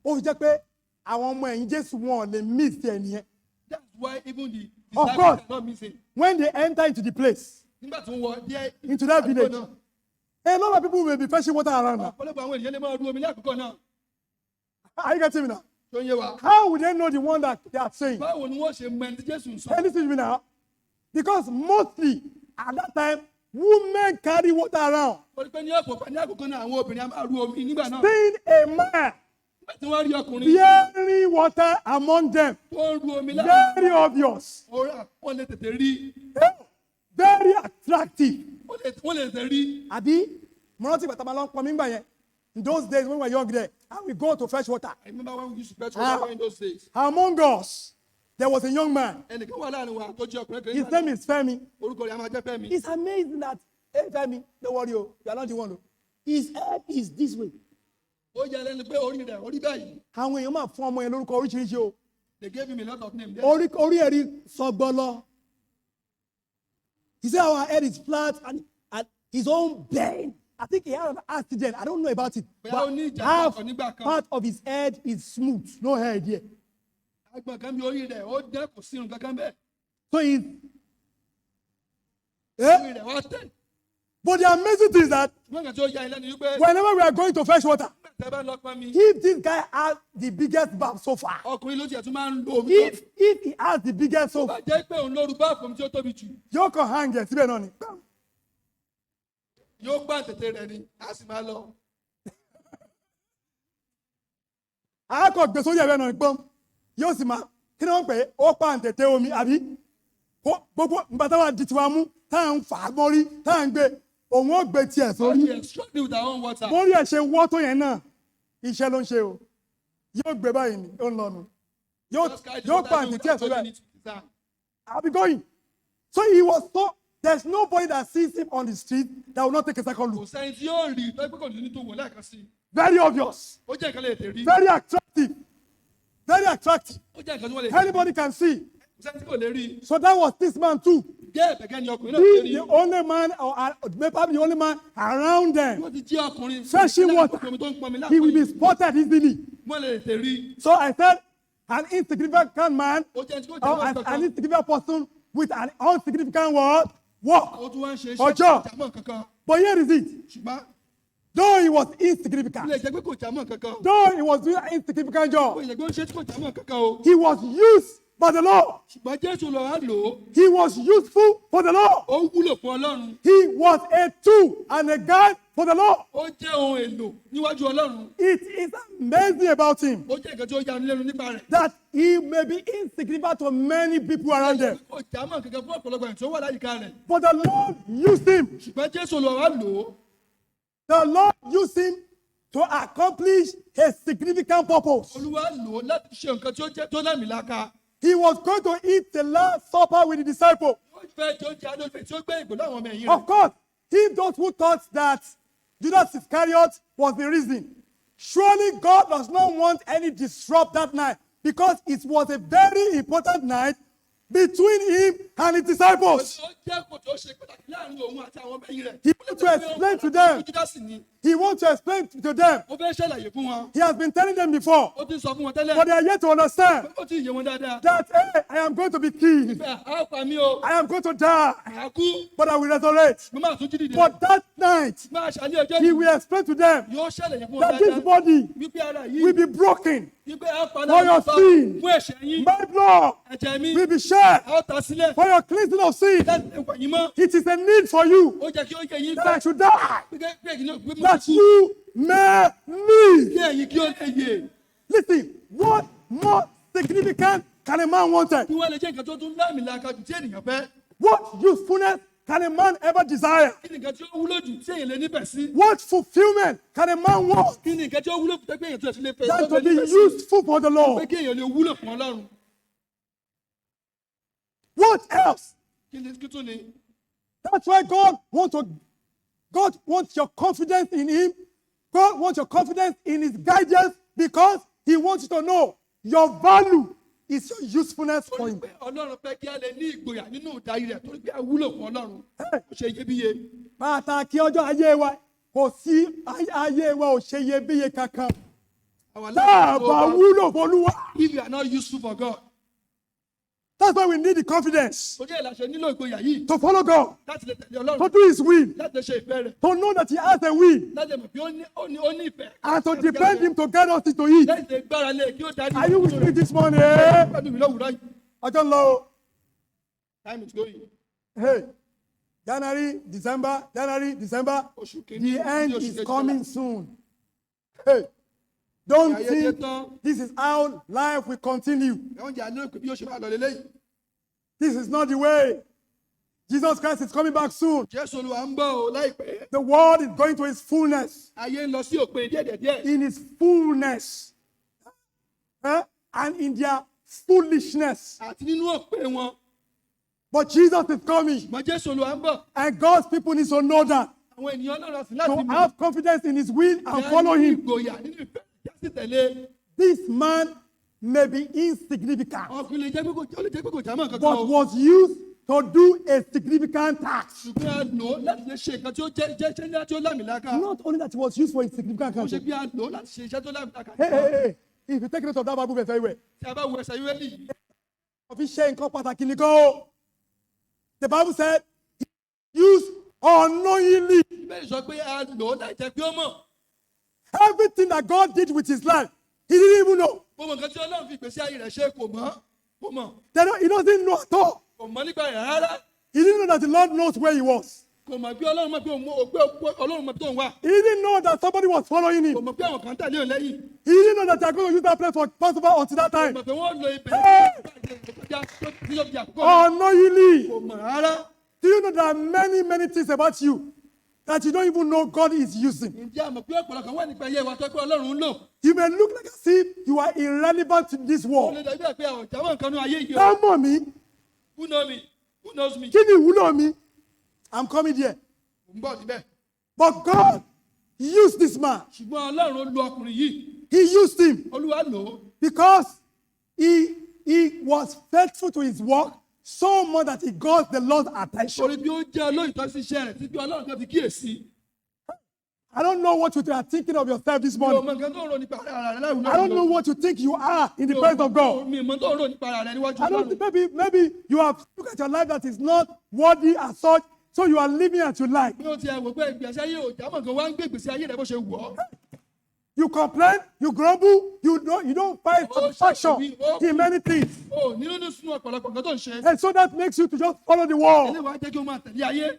ó fi jẹ́ pé àwọn ọmọ ẹ̀yìn Jésù wọn ò lè miss ẹ̀ nìyẹn. That's why even the Of disciples course. are not missing. When they enter into the place, Nígbà tí wọ́n wọ díẹ̀ into that àdúgbò village, náà, a lot of people may be fetching water around now. ọ̀pọ̀lọpọ̀ àwọn ènìyàn lè máa ru omi ní àkókò náà. Are you getting me now? Tó ń yé wa. How would they know the one that they are saying? Báwo ni wọ́n ṣe mọ ẹni tí Jésù ń sọ? Hey, listen to me now. Because mostly at that time, women carry water around. Torí pé ní àkókò náà àwọn obìnrin a máa ru omi nígbà náà. Seeing a man Nígbà tí wọ́n rí ọkùnrin bearing water among them, tó ń ru omi láàrin, very obvious, wọ́n lè tètè rí. very attractive. Wọ́n lè tètè rí. Àbí mo rántí bàtà máa lọ pọn mi gbà yẹn. In those days when we were young there, and we go to fetch water. I remember when we used to fetch water in those days. Among us, there was a young man. Ẹnìkan wà láàrin wa tó jẹ́ ọkùnrin His kan. name is Femi. Orúkọ rẹ̀ a máa jẹ́ Fẹ́mi. It's amazing that, hey Femi, don't worry, you are not the one. Oh. His head is this way. Ó yẹ lẹ́nu pé orí rẹ̀ orí báyìí. Àwọn èèyàn máa fún ọmọ yẹn lórúkọ oríṣiríṣi o. They gave him a lot of names. Orí ẹ̀rí sọgbọ́lọ́. He said our head is flat and his own bend. I think he had an accident. I don't know about it. But half part of his head is smooth. No hair here. Agbọ̀n kan bí orí rẹ̀ ó jẹ́ kò sí irun kankan bẹ́ẹ̀. So he's... Orí rẹ̀ wá tẹ̀. But the amazing thing is that Ṣùgbọ́n nǹkan tí ó ya ilé ni wípé whenever we are going to fetch water, tẹ́ bá lọ pọn mi. if this guy has the biggest bath so far, Ọkùnrin ló tiẹ̀ tún máa ń lo omi. if he has the biggest so Bá far, jẹ́ pé òun lóru báàfù omi tí ó tóbi jù. yóò kàn hang ẹ̀ síbẹ̀ náà ni. Yóò gbà tètè rẹ̀ ni, a sì máa lọ. A kò gbé sórí ẹ̀rọ náà gbọ́n. Yóò sì máa kí ni wọ́n pè é? Ó pa àǹtẹ̀tẹ̀ omi àbí? Gbogbo nígbà táwa di tiwa mú, táà ń fà á mọ́rí, táà ń gbé, òun ó gbé tiẹ̀ sórí. We are struggling with our own water. Mórí ẹ̀ ṣe wọ́ tó yẹn náà, iṣẹ́ ló ń ṣe o. Yóò gbé báyìí ni, ó ń lọ nu. Yóò pa àǹtí ẹ̀ sórí. I'll be going. So he was so, there's nobody that sees him on the street that will not take a second look. Very obvious. Very attractive. Very attractive. Anybody can see. So that was this man too. Being the only man, or maybe the only man around them, fetching water, he will be spotted easily. So I said, an insignificant man or an insignificant person with an insignificant word, work or job. But here is it. Though he was insignificant, though he was doing an insignificant job, he was used by the Lord. He was useful for the Lord. He was a tool and a guide for the Lord. It is amazing about him that he may be insignificant to many people around him. But the Lord used him. The Lord used him to accomplish a significant purpose. He was going to eat the Last Supper with the disciples. Of course, if those who thought that Judas Iscariot was the reason, surely God does not want any disrupt that night, because it was a very important night between him and his disciples. He wants to explain to them. He wants to explain to them. He has been telling them before, but they are yet to understand that, hey, I am going to be killed. I am going to die, but I will resurrect. But that night, he will explain to them that this body will be broken for your sin. My blood will be shed for your cleansing of sin. It is a need for you that I should die, that you may live. Listen, what more significant can a man want? What usefulness can a man ever desire? What fulfillment can a man want? That to be useful for the Lord. What else? That's why God wants your confidence in him. God wants your confidence in his guidance, because he wants you to know your value is your usefulness for him. Pàtàkì ọjọ́ ayé wa kò sí ayé wa ò ṣe iyebíye kankan. Tá a bá wúlò f'Olúwa. If you are not useful for God. That's why we need the confidence to follow God, to do his will, to know that he has a will, and to depend him to guide us into it. Are you with me this morning? I don't know. Time is going. Hey, January, December. The end is coming soon. Hey. Don't think this is how life will continue. This is not the way. Jesus Christ is coming back soon. The world is going to its fullness. In its fullness. And in their foolishness. But Jesus is coming. And God's people need to know that. To have confidence in his will and follow him. This man may be insignificant, but was used to do a significant task. Not only that he was used for a significant task. Hey. If you take note of that Bible verse very well. The Bible said he used unknowingly. Everything that God did with his life, he didn't even know. He doesn't know at all. He didn't know that the Lord knows where he was. He didn't know that somebody was following him. He didn't know that they are going to use that place for Passover until that time. Unknowingly. Do you know there are many things about you that you don't even know God is using. ǹjẹ́ àmọ̀ pé ọ̀pọ̀lọpọ̀ wà nípa ayé wa tó pé Ọlọ́run ń lò. You may look like as if you are irrelevant to this ó world. lè dàbí pé àwọn ìjàmọ̀ nǹkan ní ayé yìí o. Ká mọ̀ mí, Who know me? Who knows me? kí ni ìwúlò mi? I'm coming there. Mo ń bọ̀ síbẹ̀. But God used this man. Ṣùgbọ́n Ọlọ́run lo ọkùnrin yìí. He used him Olúwa lò ó. because he was faithful to his work so much that he got the Lord's attention. Torí bí ó jẹ́ olóòótọ́ sí iṣẹ́ rẹ̀ tí bí Ọlọ́run kan fi kíyèsí. I don't know what you are thinking of yourself this Mi ò morning. mọ nǹkan tó ń rò nípa ara rẹ̀ láwùjọ. I don't know what you think you are in the presence of God. Mi ò mọ tó ń rò nípa ara rẹ̀ níwájú I don't Ọlọ́run. think maybe you have looked at your life that is not worthy as such, so you are living as you like. Bí ó ti ẹ̀ wò pé ìgbésí ayé ò jámọ̀ kan wá ń gbé ìgbésí ayé rẹ̀ bó ṣe wù ọ́. You complain, you grumble, you don't find satisfaction in many things. O nínú sunu ọ̀pọ̀lọpọ̀ nǹkan tó ń ṣe. And so that makes you to just follow the world Eléwàá jẹ́ kí o máa tẹ̀lé ayé.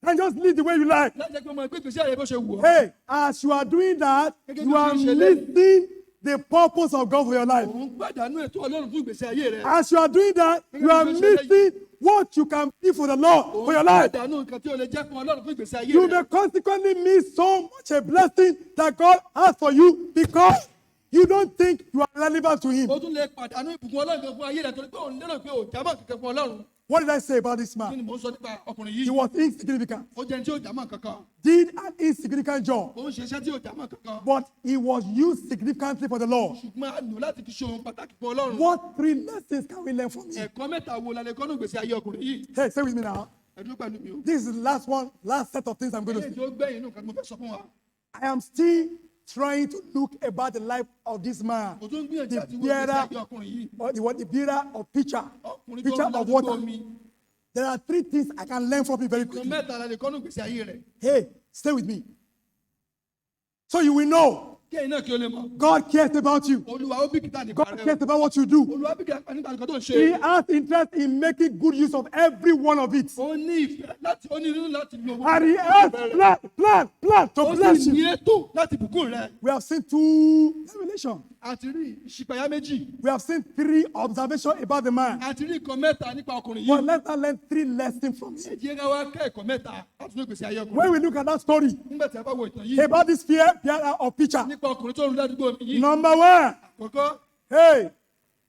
and just live the way you like. Láti jẹ́ kí o máa gbé ìgbésí ayé bó ṣe wù ọ́. Hey, as you are doing that, you are missing the purpose of God for your life. Òun gbàdánù ètò Ọlọ́run fún ìgbésí ayé rẹ̀. As you are doing that, you are missing what you can be for the Lord for your Òun life. gbàdánù nǹkan tí o lè jẹ́ fún Ọlọ́run fún ìgbésí ayé You rẹ̀. may consequently miss so much a blessing that God has for you because you don't think you are relevant to Him. O tún lè pàdánù ìbùkún Ọlọ́run kan fún ayé rẹ̀ torí pé òun lérò pé ò jámọ̀ kankan fún Ọlọ́run. What did I say about this Kí man? ni mò ń sọ nípa ọkùnrin He yìí? was insignificant, Ó jẹ́ ẹni tí ò jámọ̀ kankan. did an insignificant job, Ó ń ṣe iṣẹ́ tí ò jámọ̀ kankan. but he was used significantly for the Lord. Ṣùgbọ́n a lò láti fi ṣe ohun pàtàkì fún Ọlọ́run. What 3 lessons can we learn from him? Ẹ̀kọ́ mẹ́ta wo la lè kọ́ ní ìgbésí ayé ọkùnrin yìí? Hey, say with me now. Ẹ dúró pẹ̀lú mi o. This is the last set of things I'm going to Eléyìí say. tó gbẹ̀yìn nínú nǹkan tí mo fẹ́ sọ fún wa. I am still trying to look about the life of this man, Mo tún gbìyànjú the àti wo ìgbésí bearer, ayé ọkùnrin yìí. or the bearer of pitcher Ọkùnrin tó pitcher ń of ládùúgbò water. mi. There are 3 things I can learn from him very Nǹkan quickly. mẹ́ta la lè kọ́ ní ìgbésí ayé rẹ̀. Hey, stay with me. So you will know Kí ẹ̀yin náà kí o lè mọ̀. God cares about you. Olúwa ó bìkítà nípa God rẹ̀ cares o. about what you do. Olúwa bìkítà nípa nǹkan tó ń ṣe. He has interest in making good use of every one of it. Ó ní ìfẹ́ láti ó ní inú láti lo owó. And he has plan to Ó bless sì ní you. ètò láti bùkún rẹ̀. We have seen 2 revelations. Àti rí ìṣípayá méjì. We have seen 3 observations about the man. Àti rí nǹkan mẹ́ta nípa ọkùnrin But yìí. let's not learn 3 lessons from Ẹ him. jẹ́ ká wá kẹ́ ẹ̀kọ́ mẹ́ta láti inú ìgbésí ayé When ọkùnrin. we look at that story Nígbà tí a bá wo ìtàn yìí. about this bearer of pitcher, Nípa ọkùnrin tó ń ládùúgbò mi yìí. number 1, Àkọ́kọ́, hey,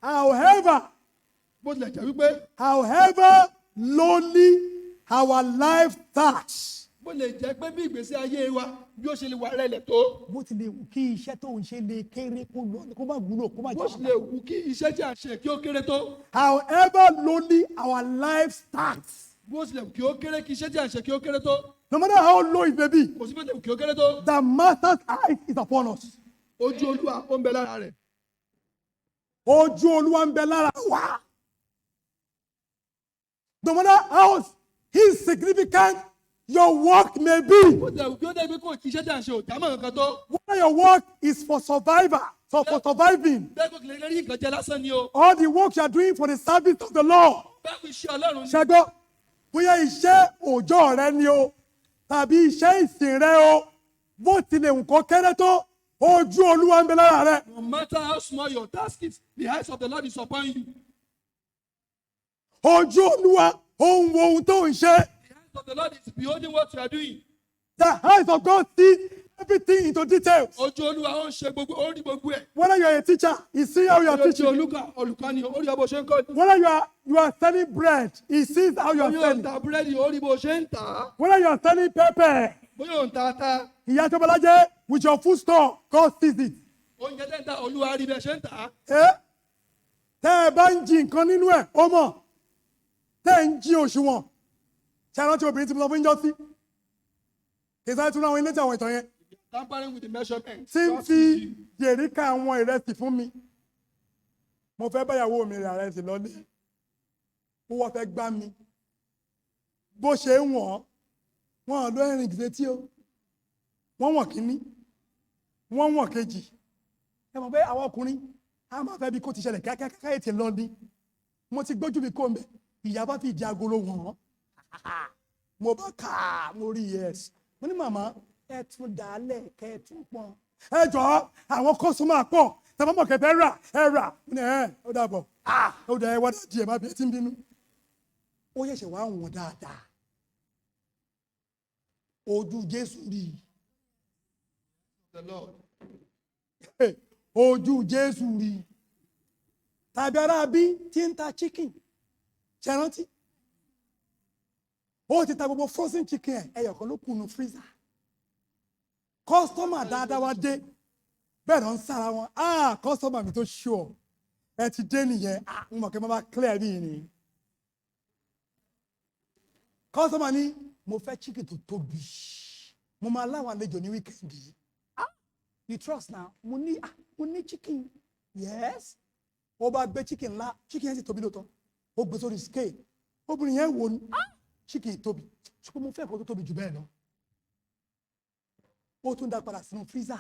however bó tilẹ̀ jẹ́ wípé lonely our life starts. bó lè jẹ́ pé bí ìgbésí ayé wa bí ó ṣe lè wà rẹ̀lẹ̀ tó. Bó ti lè wù kí iṣẹ́ tó ń ṣe lè kéré kó má wúlò kó má Bó ṣe lè wù kí iṣẹ́ tí a ṣe kí ó kéré tó. however lonely our life starts, Bó ṣe lè wù kí ó kéré kí iṣẹ́ tí a ṣe kí ó kéré tó. no matter how low it may be, Kò sí bó ṣe lè wù kí ó kéré tó. the master's eye is upon us. Ojú Olúwa ó ń bẹ lára rẹ̀. Ojú Olúwa ń bẹ lára wa. No matter how insignificant your work may be, Bó tilẹ̀ wù kí ó dé pé kò kí iṣẹ́ tí a ṣe ò dámọ̀ kankan tó. whether your work is for surviving, for surviving, Bẹ́ẹ̀ kò kì í rí nǹkan jẹ lásán ni o. or the work you are doing for the service of the Lord. Bẹ́ẹ̀ kò iṣẹ́ Ọlọ́run ni. Ṣẹ́gbọ́, bóyá iṣẹ́ òòjọ́ rẹ ni o, tàbí iṣẹ́ ìsìn rẹ o, bó tilẹ̀ nǹkan kéré tó, ojú Olúwa ń bẹ lára rẹ. No matter how small your task is, the eyes of the Lord is upon you. Ojú Olúwa ó ń wo ohun tó ń ṣe. The eyes of the Lord is beholding what you are doing. The eyes of God see everything into details. Ojú Olúwa ó ń ṣe gbogbo, ó rí gbogbo ẹ̀. Whether you are a teacher, he sees how you are Ojú teaching. olùkọ́ni, ó rí bó ṣe ń kọ́ ni. Whether you are selling bread, he sees how you are Bóyá ò ń selling. ta búrẹ́dì, ó rí bó ṣe ń tà á. Whether you are selling pepper, Bóyá ò ń ta ata. Ìyá Tọ́bọ̀lájẹ́, with your food store, God sees it. Oúnjẹ tẹ́ ń ta, Olúwa rí bẹ́ẹ̀ ṣe ń tà á. Tẹ́ ẹ bá ń jí nǹkan nínú ẹ̀, ó mọ̀. Tẹ́ ẹ ń jí òṣùwọ̀n. Ṣé àwọn tí obìnrin ti sọ fún yín sí? Kì í sáré tún àwọn ilé tí àwọn ìtàn yẹn. Tampering with the measurement. Tí ń fi yèríkà àwọn ìrẹsì fún mi. Mo fẹ́ báyàwó mi rà ìrẹsì lọ́lé. Ó wọ́n fẹ́ gbá mi. Bó ṣe ń wọ̀n, wọ́n lọ ẹ̀rìn gìdé tí ó. Wọ́n wọ̀n kíní. Wọ́n wọ̀n kejì. Ẹ mọ̀ pé àwọn ọkùnrin a máa fẹ́ bí kó ti ṣẹlẹ̀ kíákíá ètè lọ ní. Mo ti gbójú mi kó mbẹ. Ìyá bá fi ìdí agolo wọ̀n. Mo bá kà á, mo rí yes. Mo ní màmá ẹ tún dálẹ̀ kẹ́ ẹ tún pọn. Ẹ jọ̀ọ́ àwọn kọ́sọ́mà pọ̀ tàbí ọmọ kẹfẹ́ rà ẹ rà. Mo ní ó dàbọ̀ ó dà ẹ wá dájú ẹ má bí ẹ ti ń bínú. Ó yẹ̀ṣẹ̀ wá wọ̀n dáadáa. Ojú Jésù rí. The Lord. Ojú Jésù rí. Tàbí ará bí tí ń ta chicken. Ṣé rántí? Ó ti ta gbogbo frozen chicken ẹyọ kan ló kù nínú freezer. Customer dáadáa wá dé. Bẹ́ẹ̀ ló ń sára wọn. Customer mi tó sure. Ẹ ti dé nìyẹn. Mo mọ̀ kí n máa clear bí ni. Customer ní mo fẹ́ chicken tó tóbi. Mo máa láwọn àlejò ní weekend yìí. You trust now? Mo ní chicken. Yes. Ó bá gbé chicken ńlá. Chicken yẹn sì tóbi lóòótọ́. Ó gbé sórí scale. Obìnrin yẹn wò ní. Chicken tóbi. Ṣùgbọ́n mo fẹ́ kó tó tóbi jù bẹ́ẹ̀ lọ. Ó tún dá padà sínú freezer.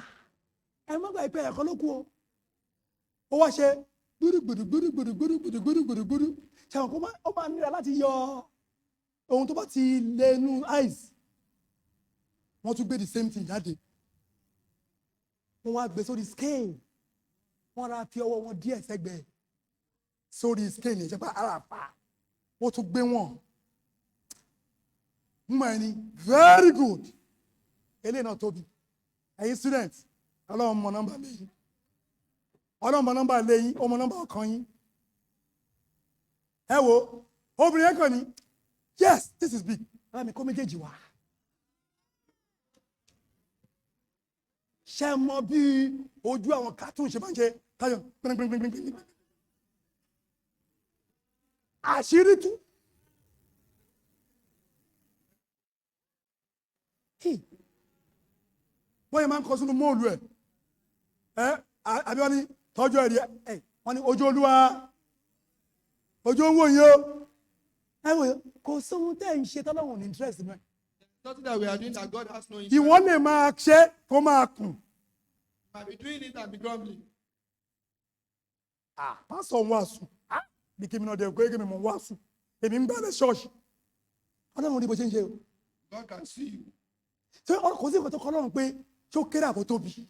Ẹ má gba ìpẹ́ ẹ̀kọ́ ló kù o. Ó wá ṣe gbúdúgbúdúgbúdúgbúdúgbúdúgbúdúgbúdú. Ṣàwọn kó ó máa nira láti yọ ohun tó bá ti lẹ́nu ice. Wọ́n tún gbé the same thing jáde. Wọ́n wá gbé sórí scale. Wọ́n ra fi ọwọ́ wọn díẹ̀ sẹ́gbẹ̀ẹ́. Sórí scale yẹn ṣe pé ara pa. Wọ́n tún gbé wọn. Very good. Eléyìí náà tóbi. Ẹ̀yin student, Ọlọ́run mọ nọ́mbà lẹ́yìn. Ọlọ́run mọ nọ́mbà lẹ́yìn, ó mọ nọ́mbà ọkàn yín. Ẹ wo, obìnrin yẹn kàn ní, yes, this is big. Ara mi kó méjèèjì wá. Ṣé mọ bí ojú àwọn cartoon ṣe máa ń ṣe táyọ̀ gbẹ̀ngbẹ̀ngbẹ̀ngbẹ̀ngbẹ̀. Àṣírí tú. Wọ́n yẹn máa ń kọ sínú móòlù ẹ̀. Àbí wọ́n ní tọ́jú ẹ̀rí ẹ̀. Wọ́n ní ojú Olúwa. Ojú owó yìí o. Ẹ wò kò sóhun tẹ́ ń ṣe tọ́lọ́run ní interest mẹ́. Nothing that we are doing that God has no interest. Ìwọ lè máa ṣe kó máa kùn. I be doing it and be grumbling. Pásọ̀ ń wàásù. Bí kí mi náà dẹ̀ kó èké mi mọ̀ ń wàásù. Èmi ń bẹ̀rẹ̀ ṣọ́ọ̀ṣì. Ọlọ́run ní bó ṣe ń ṣe o. God can see you. Ṣé kò sí nǹkan tó kọ́ Ọlọ́run pé ṣó kéré àbó tóbi?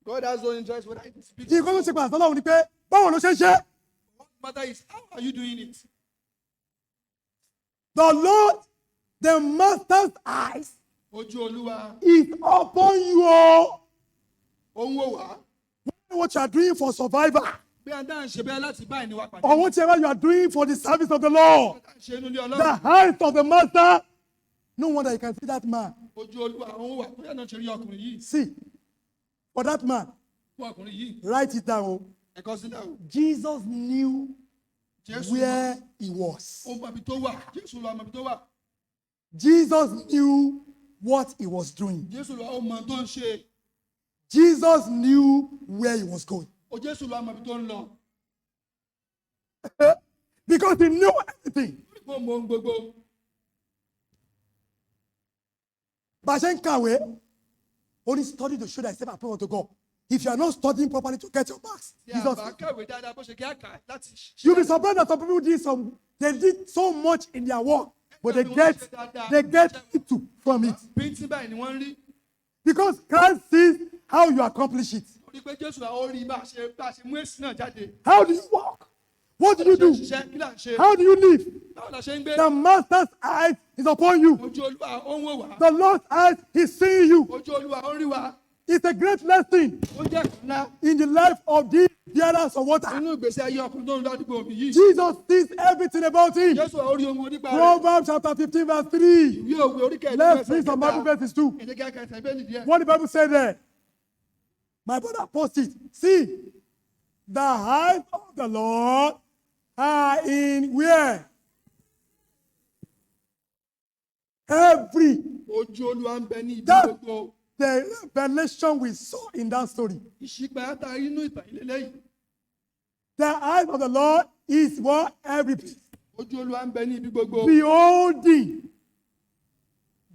God has no interest whether it is big. Kí nǹkan tó ṣe pàṣẹ Ọlọ́run ni pé báwo ló ṣe ń ṣe? What matter is how are you doing it? The Lord, the Master's eyes Ojú Olúwa. is upon you o. Ó ń wò wá. What you are doing for survival. Bí a dá ń ṣe bẹ́ẹ̀ láti bá ìníwá pàdé. Or whatever you are doing for the service of the Lord. Ṣe inú ilé The Ọlọ́run. eyes of the Master. No wonder you can see that man. Ojú Olúwa ó ń wà. Bóyá náà ṣe rí ọkùnrin yìí. See, for that man, Fún ọkùnrin yìí. write it down. Ẹ̀kọ́ sílẹ̀ o. Jesus knew Jésù where he was. ó mọ ibi tó wà. Jésù lọ mọ ibi tó wà. Jesus knew what he was doing. Jésù lọ ó mọ tó ń ṣe. Jesus knew where he was going. Ó Jésù lọ mọ ibi tó ń lọ. Because he knew everything. Ó mọ ohun gbogbo. Bá a ṣe ń kàwé, only study to show that yourself approval to God. If you are not studying properly to get your marks, Tí a Jesus, bá kàwé dáadáa bó ṣe kí á kà láti ṣe. you'll be surprised that some people they did so much in their work, but they get little from it. Bíntín báyìí ni wọ́n ń rí. Because Christ sees how you accomplish it. Torí pé Jésù ó rí bá a ṣe mú èsì náà jáde. How do you walk? What do you do? Ṣiṣẹ́ kí là ń ṣe? How do you live? Báwo la ṣe ń gbé? The Master's eyes is upon you. Ojú Olúwa ó ń wò wá. The Lord's eyes is seeing you. Ojú Olúwa ó ń rí wá. It's a great lesson Ó jẹ́ ẹ̀kọ́ ńlá in the life of these bearers of water. nínú ìgbésí ayé ọkùnrin tó ń ládùúgbò mi yìí. Jesus sees everything about him. Jésù ó rí ohun onípa rẹ̀. Proverbs chapter 15 verse 3. Ìwé òwe orí kẹ̀lẹ́ Let's read some Bible verses too. Ẹ jẹ́ kí a kà ẹsẹ̀ bẹ́ẹ̀lì díẹ̀. What the Bible said there? My brother post it. See, the eyes of the Lord are in where? Every. Ojú Olúwa ń bẹ ní ibi That gbogbo. the revelation we saw in that story. Ìṣípayá tá a rí nínú ìtàn ìlélẹ́yìn. The eyes of the Lord is what? Every place. Ojú Olúwa ń bẹ ní ibi gbogbo. Beholding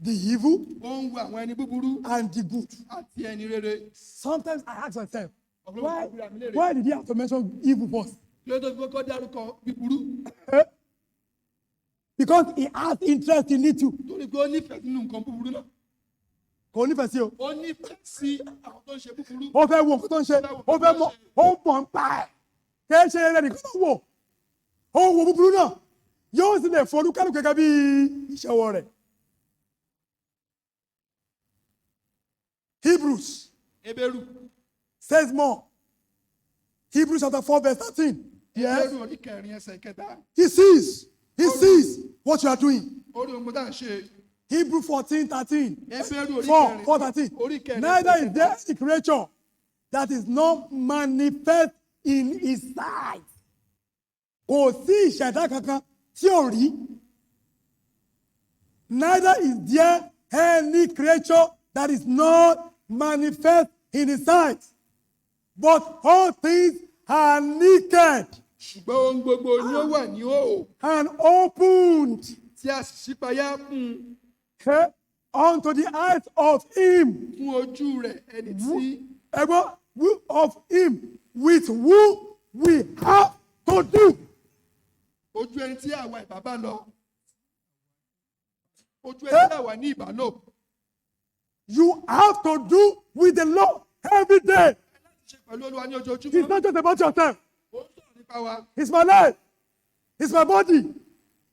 the evil Ó ń wo àwọn ẹni búburú and the good. àti ẹni rere. Sometimes I ask myself, Why why did he have to mention evil first? kí ló tó fi kọ́kọ́ dárúkọ búburú? Because he has interest in it too. Torí pé ó nífẹ̀ẹ́ nínú nǹkan búburú náà. Kò nífẹ̀ẹ́ sí o. Ó nífẹ̀ẹ́ sí àwọn tó ń ṣe búburú. Ó fẹ́ wo nǹkan tó ń ṣe. Ó fẹ́ mọ̀. Ó mọ̀ ń pa ẹ̀. Kì í ṣe eré nìkan tó wò. Ó wo búburú náà. Yóò sì lè forúkẹ́rù gẹ́gẹ́ bí ìṣẹ́wọ́ rẹ̀. Hebrews Hébérù. says more. Hebrews chapter 4 verse 13. Yes. Hébérù orí kẹrin ẹsẹ̀ kẹta. He sees what you are doing. Orí ohun tá à ń ṣe. Hebrews 14:13. Hébérù orí 4:13. Orí kẹrin. Neither is there any creature that is not manifest in his sight. Kò sí ìṣẹ̀dá kankan tí ò rí. Neither is there any creature that is not manifest in his sight. But all things are naked Ṣùgbọ́n ohun gbogbo ni ó wà ní òò. and opened Tí a sì ṣípayá fún unto the eyes of him. ojú rẹ̀ ẹni tí. Of him with whom we have to do. Ojú ẹni tí àwa ìbábá lọ. Ojú ẹni tí àwa ní ìbálò. You have to do with the Lord every day. Ṣe pẹ̀lú Olúwa ní ojoojúmọ́. It's not just about yourself. Ó ń sọ̀rọ̀ nípa wa. It's my life. It's my body.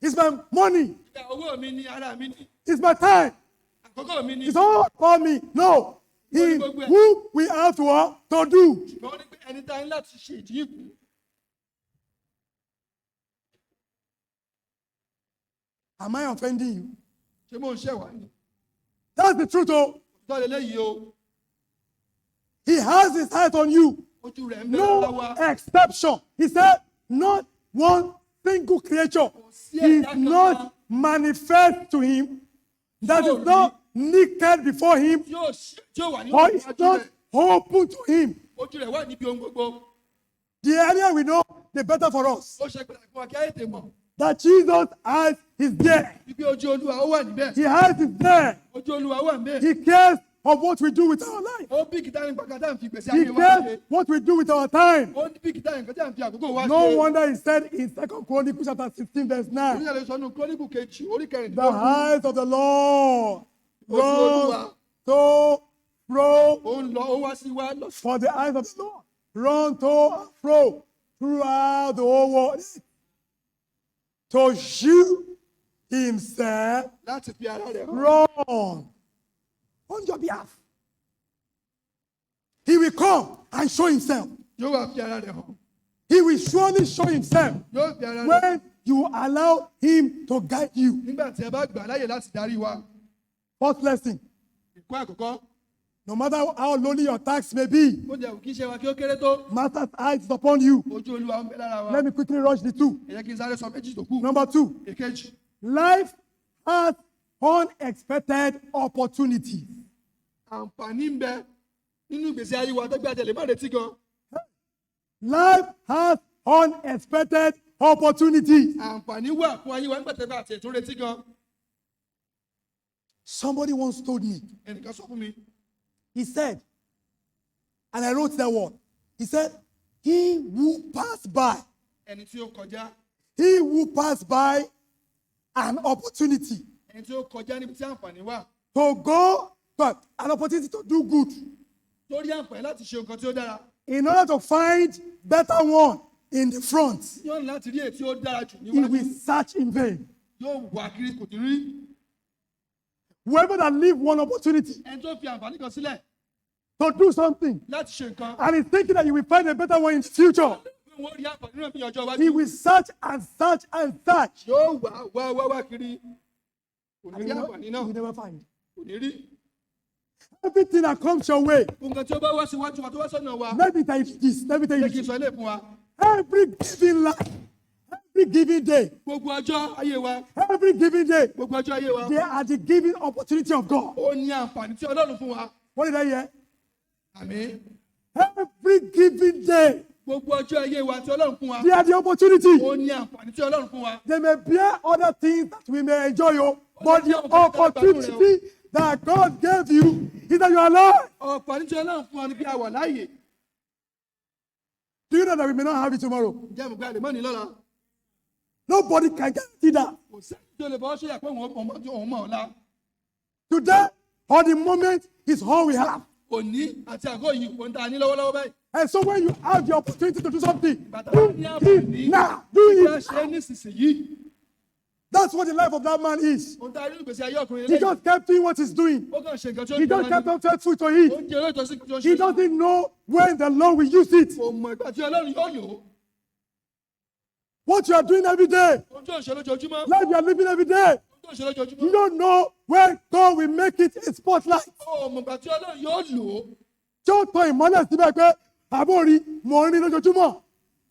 It's my money. Ìgbà owó mi ni, ara mi ni, It's my time. àkókò mi ni. It's all for me. No. In whom we have to do. Ṣùgbọ́n ó ní pé ẹni tá a ní láti ṣe ìdí ìkù. Am I offending you? Ṣé mò ń ṣẹ̀wá ni? That's the truth. Oh. Tọ́ lélẹ́yìí o. He has his eyes on you. Ojú rẹ̀ ń bẹ lọ́wọ́ wa. No exception. He said, not one single creature is not manifest to him, that is not naked before him, Tí ó wà ní or is ojú not rẹ̀. open to him. Ojú rẹ̀ wà níbi ohun gbogbo. The earlier we know, the better for us. Ó ṣe pàtàkì fún wa kí á tètè mọ̀. That Jesus' eyes is there. Ibi ojú Olúwa ó wà níbẹ̀. His eyes is there. Ojú Olúwa wà níbẹ̀. He cares of what we do with our life. Ó bí kìtà ní pàkàtà ń fi ìgbésí He ayé wa ṣe. cares what we do with our time. Ó bí kìtà ní pàkàtà ń fi àkókò wa ṣe. No wonder he said in 2 Chronicles chapter 16 verse 9, Oníyàlẹ̀ sọ́nù Króníkù kejì orí the kẹrìndínlógún. eyes of the Lord Ojú Olúwa run to fro, ó ń lọ ó wá sí wa lọ. for the eyes of the Lord run to and fro throughout the whole world to shew himself Láti fi ara rẹ̀ hàn. run on your behalf. He will come and show himself. Yóò wá fi ara rẹ̀ hàn. He will surely show himself Yóò fi ara rẹ̀ hàn. when you allow him to guide you. Nígbà tí ẹ bá gbà láyè láti darí wa. First lesson, Ìkọ́ àkọ́kọ́. no matter how lonely your task may be, Ó jẹ́ kí iṣẹ́ wa kí ó kéré tó. Master's eyes is upon you. Ojú Olúwa ń bẹ lára wa. Let me quickly rush the two. Ẹ jẹ́ kí n sáré sọ méjì tó kù. Number 2, Èkejì. life has unexpected opportunities. Àǹfààní ń bẹ nínú ìgbésí ayé wa tó gbé àjẹlẹ̀ má retí gan. Life has unexpected opportunities. Àǹfààní wà fún ayé wa nígbà tẹ́ bá àti ètò retí gan. Somebody once told me, Ẹnìkan sọ fún mi. he said, and I wrote that word. He said, he who passed by, Ẹni tí ó kọjá. he who passed by an opportunity Ẹni tí ó kọjá níbi tí àǹfààní wà. to go, but an opportunity to do good, Tó rí àǹfààní láti ṣe nǹkan tí ó dára. in order to find better one in the front, Yóò ní láti rí èyí tí ó dára jù he níwájú. will search in vain. Yóò wà kiri kò ní rí. Whoever that leave one opportunity Ẹni tó fi àǹfààní kan sílẹ̀ to do something láti ṣe nǹkan. and is thinking that you will find a better one in the future, Wọ́n rí àǹfààní náà ní ọjọ́ he iwájú. will search and search and search. Yóò wá kiri. Kò ní And rí you àǹfààní náà. will never find. Kò ní rí. Everything that comes your way, Nǹkan tí ó bá wá síwájú wa tó wá sọ́nà wa. let me tell you this, let me tell you Jẹ́ kí n this. sọ ilé fún wa. Every given life, every given day, Gbogbo ọjọ́ ayé wa. every given day, Gbogbo ọjọ́ ayé wa. they are the given opportunity of God. Ó ní àǹfààní tí Ọlọ́run fún wa. What did I hear? Àmín. Every given day, Gbogbo ọjọ́ ayé wa tí Ọlọ́run fún wa. they are the opportunity. Ó ní àǹfààní tí Ọlọ́run fún wa. They may bear other things that we may enjoy, but the opportunity that God gave you is that you are alive. Àǹfààní tí Ọlọ́run fún wa ni bí a wà láàyè. Do you know that we may not have it tomorrow? Ǹjẹ́ mo gba àlè mọ́ni lọ́la? Nobody can guarantee that. Kò sẹ́ni tí ó lè bọ́ ṣe àpò òun mọ̀ ọ̀la. Today, or the moment, is all we have. Òní àti àgọ́ yìí òun ta ní lọ́wọ́lọ́wọ́ báyìí. And so when you have the opportunity to do something, Bàtà do ní it àǹfààní. now. Do Bí a it. ṣe é nísinsìnyí. That's what the life of that man is. Ohun tá a rí nínú ìgbésí ayé ọkùnrin He eléyìí. just kept doing what he's doing. Ó kàn ṣe nǹkan tí ó He ń just jẹ́ kept lánàá. on faithful to Ó it. ń jẹ́ olóòtọ́ sí tí ó ń He ṣe. doesn't know when the Lord will use it. Kò mọ̀ ìgbà tí Ọlọ́run yóò lò ó. What you are doing every day, Ohun tí ò ń ṣe lójoojúmọ́. life you are living every day, Ohun tí ò ń ṣe lójoojúmọ́. you don't know when God will make it a spotlight. Ó mọ̀ ìgbà tí Ọlọ́run yóò lò ó. Tí ó tan ìmọ́lẹ̀ síbẹ̀ pé àbó rí mò ń rí lójoojúmọ́.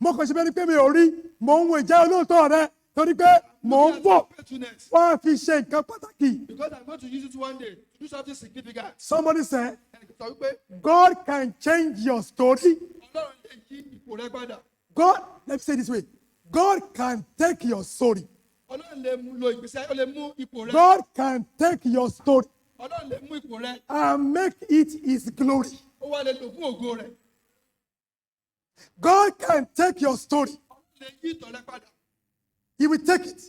Mo kàn ṣe bẹ́ẹ̀ ni pé mi ò rí, mò ń wo ìjẹ́ olóòótọ́ rẹ torí pé mò ń bọ̀. Faithfulness. Wọ́n á fi ṣe nǹkan pàtàkì. Because I'm going to use it one day to do something significant. Somebody said, Ẹnìkan sọ wípé God can change your story. Ọlọ́run lè yí ipò rẹ padà. God, let me say it this way. God can take your story. Ọlọ́run lè lo ìgbésí ayé, ó lè mú ipò rẹ. God can take your story Ọlọ́run lè mú ipò rẹ. and make it his glory. Ó wá lè lò fún ògo rẹ̀. God can take your story. Ọlọ́run lè yí ìtàn rẹ padà. He will take it.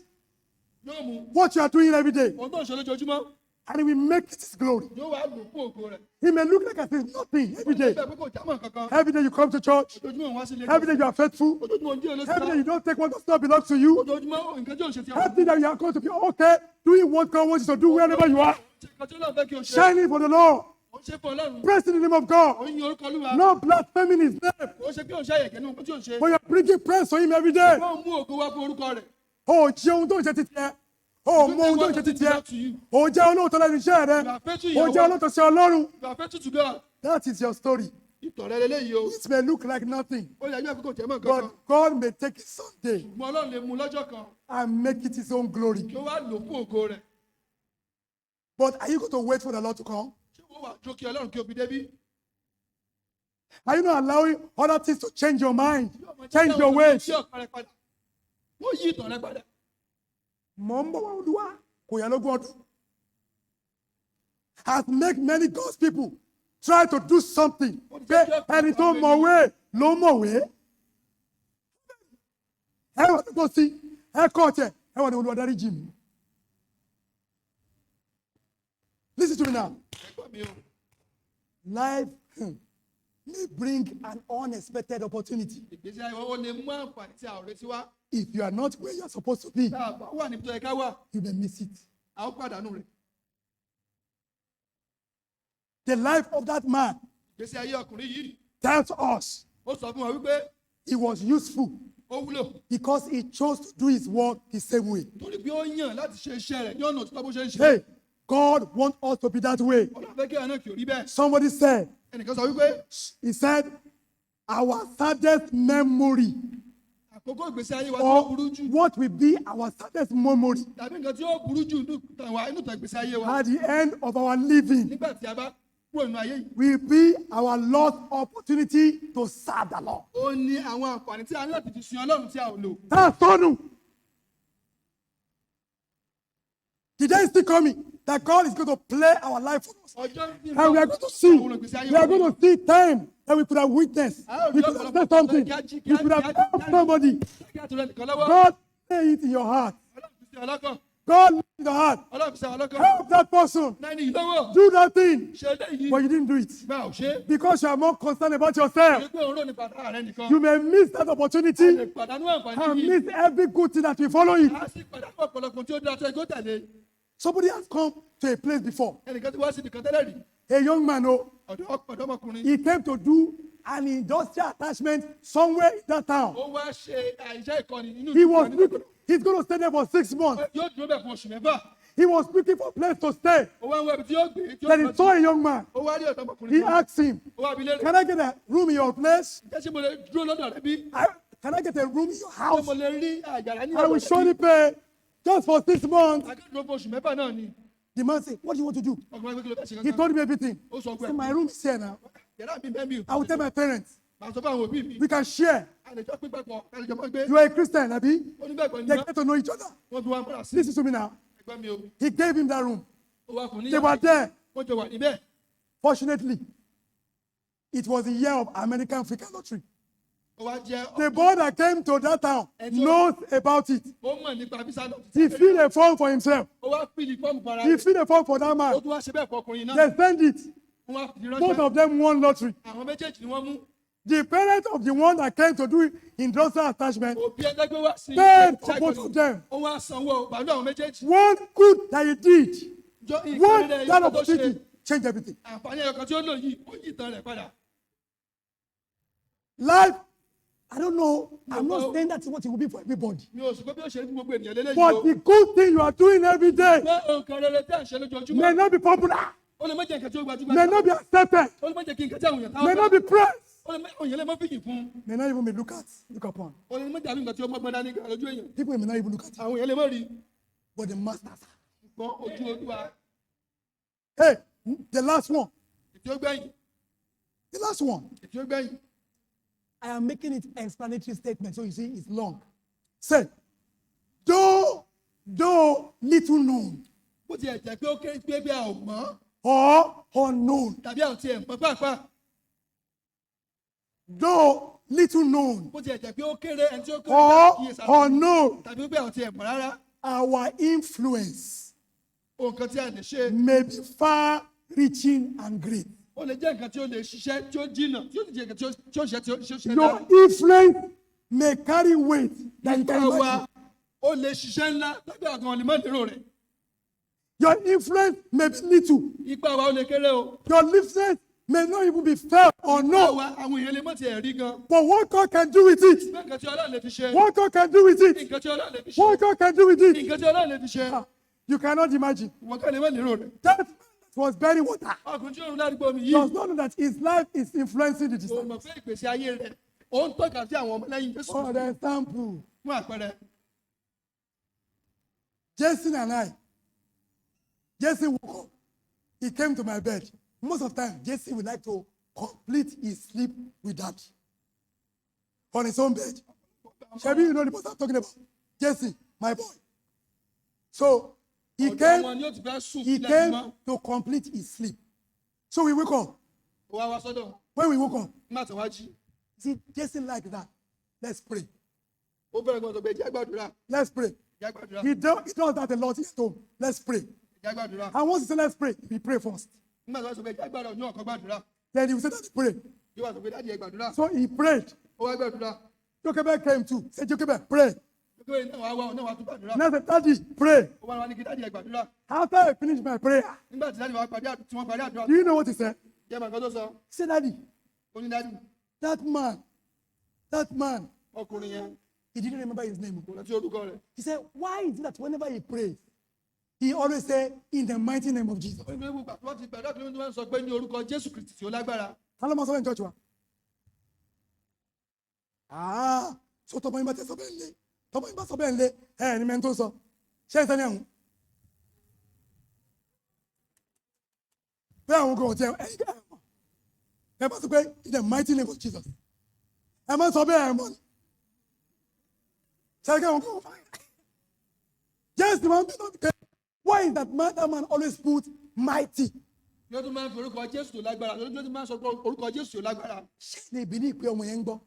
Yóò mú What you are doing every day, ohun tó ń ṣe lójoojúmọ́. and he will make it his glory. Yóò wá lò fún ògo rẹ̀. He may look like as if nothing every day. Bẹ́ẹ̀ pé kò jámọ́ kankan. Every day you come to church. Ojoojúmọ́ wá sí ilé. Every day you are faithful. Ojoojúmọ́ ń jí Every day olóṣèlú. you don't take what does not belong to you. Ojoojúmọ́ nǹkan tí ò ń ṣe ti àwọn. Every day you are going to be okay, doing what God wants you to do wherever you are. Nǹkan tí Ọlọ́run fẹ́ kí o ṣe. Shining for the Lord. Ó ń ṣe fún Ọlọ́run. Praising the name of God. Ó ń yin orúkọ Olúwa. Not blaspheming his name. Ó ṣe pé ó ń ṣe àyẹ̀kẹ́ nínú nǹkan tí ò ń ṣe. But you are bringing praise to him every day. Wọ́n mú ògo wá fún orúkọ rẹ̀. O jẹ́ ohun tó ń ṣe títí ẹ. O mọ ohun tó ń ṣe títí ẹ. O jẹ́ olóòótọ́ lẹ́nu iṣẹ́ rẹ. You are faithful in O your jẹ́ work. olóòótọ́ sí Ọlọ́run. You are faithful to God. That is your story. Ìtàn rẹ lélẹ́yìí o. It may look like nothing, Ó yẹ ẹgbẹ́ kò tẹ̀ mọ́ nǹkan kan. but God may take it someday Ṣùgbọ́n Ọlọ́run lè mú lọ́jọ́ kan and make it his own glory. kí ó wá lò fún ògo rẹ̀. But are you going to wait for the Lord to come? Ṣé wọ́n wà jó kí Ọlọ́run kí o fi débí? Are you not allowing other things to change your mind, change your ways? Ṣé ọ̀kan rẹ padà? Wọ́n yí ìtàn rẹ padà. Mọ̀ ń bọ̀ wá Olúwa kò yẹ lógún ọdún. Has make many God's people try to do something. Pé ẹni tó mọ̀wé ló mọ̀wé. Ẹ wà tó sí, ẹ kọ́ ọ̀tẹ̀, ẹ wà ní Olúwa dáríjì mi. Listen to me now. Ẹ̀gbọ́n mi o. Life may bring an unexpected opportunity. Ìgbésí ayé ó lè mú àǹfààní tí a ò retí wá. If you are not where you are supposed to be, Tá a bá wà níbi tó yẹ ká wà, you may miss it. a ó pàdánù rẹ̀. The life of that man Ìgbésí ayé ọkùnrin yìí, tells us ó sọ fún wa wípé he was useful ó wúlò. because he chose to do his work the same way. Torí pé ó yàn láti ṣe iṣẹ́ rẹ̀ ní ọ̀nà òtítọ́ bó ṣe ń ṣe. Hey, God wants us to be that way. Ọlọ́run fẹ́ kí ẹ̀rọ náà kì í rí bẹ́ẹ̀. Somebody said, Ẹnìkan sọ wípé he said, our saddest memory, àkókò ìgbésí ayé wa tó or burú jù what will be our saddest memory tàbí nǹkan tí ó burú jù nínú ìtàn ìgbésí ayé wa at the end of our living nígbà tí a bá kúrò nínú ayé yìí. will be our lost opportunity to serve the Lord. Ó ní àwọn àǹfààní tí a ní láti fi sin Ọlọ́run tí a ò lò. That's sọnù. The day is still coming that God is going to play our life for us. Ọjọ́ tí And we are going to see, we are going to see time that we could have witnessed. We could have said something. We could have helped somebody. God lay it in your heart. God lay it in your heart. Help that person. Do that thing. But you didn't do it. Because you are more concerned about yourself. You may miss that opportunity and miss every good thing that will follow it. Somebody has come to a place before. A young man, he came to do an industrial attachment somewhere in that town. He's going to stay there for 6 months. He was looking for a place to stay. Then he saw a young man. He asked him, can I get a room in your place? Can I get a room in your house? I will surely pay just for 6 months. The man said, what do you want to do? He told me everything. He said, my room is here now. I will tell my parents. We can share. You are a Christian, Abi. They get to know each other. Listen to me now. He gave him that room. They were there. Fortunately, it was the year of American Freaker Lottery. The boy that came to that town knows about it. He filled a form for himself. He filled a form for that man. They sent it. Both of them won lottery. The parent of the one that came to do industrial attachment òbí ẹgbẹ́ wá sí paid for both of them. ó wá sanwó bàálù àwọn méjèèjì. One good that he did, one ìkànnì that rẹ̀ tó ṣe opportunity changed everything. àǹfààní ẹ̀yọ̀kan tí ó lò yìí ó yí ìtàn rẹ̀ padà. Life, I don't know. I'm not saying that's what it will be for everybody. mi ò sọ pé bí ó ṣe ní gbogbo ènìyàn lélẹ́yìí But o. the good thing you are doing every day pé nǹkan rere tí à ń ṣe lójoojúmọ́ may not be popular, ó lè má jẹ́ nǹkan tí ó gbajúgbajà. may not be accepted, ó lè má jẹ́ kí nǹkan tí àwọn èèyàn táwọn may not be praised, ó lè má òyìn lè má fìyìn fún. may not even be looked upon. ó lè má dàbí nǹkan tí ó mọ́gbọ́n dání kan lójú èèyàn. People may not even look at it, àwọn èèyàn lè má rí but the masters. ṣùgbọ́n ojú olúwa Hey, the last one. ètí ó gbẹ̀yìn The last one. ètí ó gbẹ̀yìn. I am making it explanatory statement, so you see it's long. Say, though little known bó tiẹ̀ jẹ́ pé ó kéré pé bí a ò mọ̀ or unknown, tàbí àwọn tiẹ̀ mọ̀ pàápàá though little known bó tiẹ̀ jẹ́ pé ó kéré ẹni tí ó kéré or kí èsà unknown, tàbí pé àwọn tiẹ̀ mọ̀ rárá our influence ohun kan tí a lè ṣe may be far-reaching and great. ó lè jẹ́ nǹkan tí ó lè ṣiṣẹ́ tí ó jìnnà tí ó sì jẹ́ nǹkan tí ó ṣe tí ó ṣe Your náà. influence may carry weight that you can Ipa wa imagine. ó lè ṣiṣẹ́ ńlá lábẹ́ àgàn ọ̀lẹ́mọ̀ lérò rẹ̀. Your influence may be little. Ipa wa ó lè kéré o. Your influence may not even be felt or Ipa known. wa àwọn èèyàn lè mọ̀ tiẹ̀ rí gan. But what God can do with it, Ṣùgbọ́n nǹkan tí Ọlọ́run lè fi ṣe. what God can do with it, Nǹkan tí Ọlọ́run lè fi ṣe. what God can do with it, Nǹkan tí Ọlọ́run lè fi ṣe. you cannot imagine. Wọ́n kàn lè mọ̀ lérò rẹ̀. That man that was bearing water Ọkùnrin tí òun ládùúgbò mi does yìí. not know that his life is influencing the Òun disciples. mọ̀ pé ìgbésí ayé rẹ̀ ó ń tọ́ka sí àwọn ọmọlẹ́yìn Jésù. For example, Fún àpẹẹrẹ, Jason and I, Jason woke up. He came to my bed. Most of the time, Jason would like to complete his sleep with that on his own bed. Shabi, you know the person I'm talking about. Jason, my boy. So he ọ̀dọ̀ came, wọn ni ó ti fẹ́ sùn he sílẹ̀ came mọ́. to complete his sleep. So we woke up. Ó wá wá sọ́dọ̀ When we woke up, nígbà tó wá jí. see, Jason like that. Let's pray. Ó bẹ̀rẹ̀ gbọ́dọ̀ pé ìjà gbàdúrà. Let's pray. Ìjà gbàdúrà. He does that a lot at home. Let's pray. Ìjà gbàdúrà. And once he said, let's pray, we pray first. Nígbà tó wá sọ pé ìjà gbàdúrà ní ọ̀kan gbàdúrà. Then he will say that he pray. Yóò wá sọ pé dáàdi ẹ gbàdúrà. So he prayed. Ó wá gbàdúrà. Jochebed came too. Said, Jochebed, pray. Pé náà wá náà wá tún gbàdúrà. And I said, Daddy, pray. Ó wá ní kí dáàdi ẹ gbàdúrà. After I finished my prayer, Nígbà tí dáàdi wá parí tí wọ́n parí àdúrà. do you know what he said? Yẹ màá kan tó sọ. He said, Daddy, Ó ní dáàdi that man, ọkùnrin yẹn he didn't remember his name. kò rántí orúkọ rẹ̀. He said, why is it that whenever he prays, he always say, in the mighty name of Jesus? Ó ní pé gbogbo àti wọ́n ti gbàdúrà kí wọ́n sọ pé ní orúkọ Jésù Kristì tí ó lágbára. Hello, my son, church. Ah, so tọ́mọ yín bá tẹ sọ bẹ́ẹ̀ lé. Tọ́mọ yín bá sọ bẹ́ẹ̀ lé. Ni mẹ́ni sọ. Ṣé ìsẹ́ni ẹ̀hún? Bẹ́ẹ̀ àwọn kan ò tiẹ̀ ẹ̀yìn kẹ́ ẹ̀ mọ̀. Ẹ bá sọ pé in the mighty name of Jesus. Ẹ má sọ bẹ́ẹ̀ ẹ̀ mọ̀ ni. Ṣé ẹ̀kẹ́ àwọn kan ò fà yín? Yes, the man be not care. Why is that man always put mighty? Yóò tún máa ń fi orúkọ Jésù tó lágbára. Yóò tún máa ń sọ pé orúkọ Jésù tó lágbára. Ṣé lè bí ní ìpè ọmọ yẹn ń gbọ́?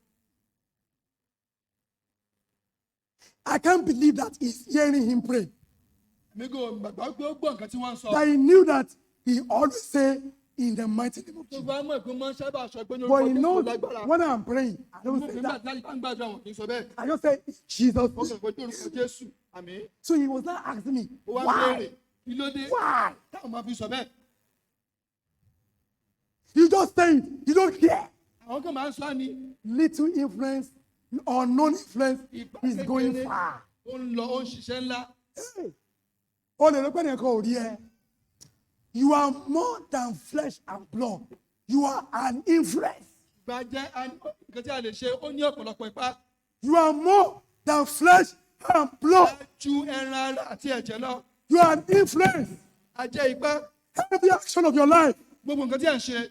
I can't believe that he's hearing him pray. Èmi kò gbàgbọ́ pé ó gbọ́ nǹkan tí wọ́n ń sọ. That he knew that he always say in the mighty name of Tó Jesus. bá mọ̀ pé máa ń sábà sọ pé ní But orúkọ he Jésù tó knows lágbára. when I'm praying, I don't say Nígbà that. tí láti bá ń gbàdúrà wọn kì í sọ bẹ́ẹ̀. I just say Jesus. Ó kàn pé ní orúkọ Jésù. Àmín. So he was not asking me, Ó wá why? béèrè kí ló dé Why? táwọn máa fi sọ bẹ́ẹ̀. You just say it. You don't care. Àwọn kan máa ń sọ ni Little influence or non-influence ìgbà is going kékeré far. ó ń lọ ó ń ṣiṣẹ́ ńlá. Hey. O lè lọ pé nìkan ò rí ẹ. You are more than flesh and blood. You are an influence. Ìgbà jẹ́ nǹkan tí a lè ṣe ó ní ọ̀pọ̀lọpọ̀ ipá. You are more than flesh and blood. Ju ẹran ara àti ẹ̀jẹ̀ lọ. You are an influence. A jẹ́ ipá. Every action of your life, Gbogbo nǹkan tí à ń ṣe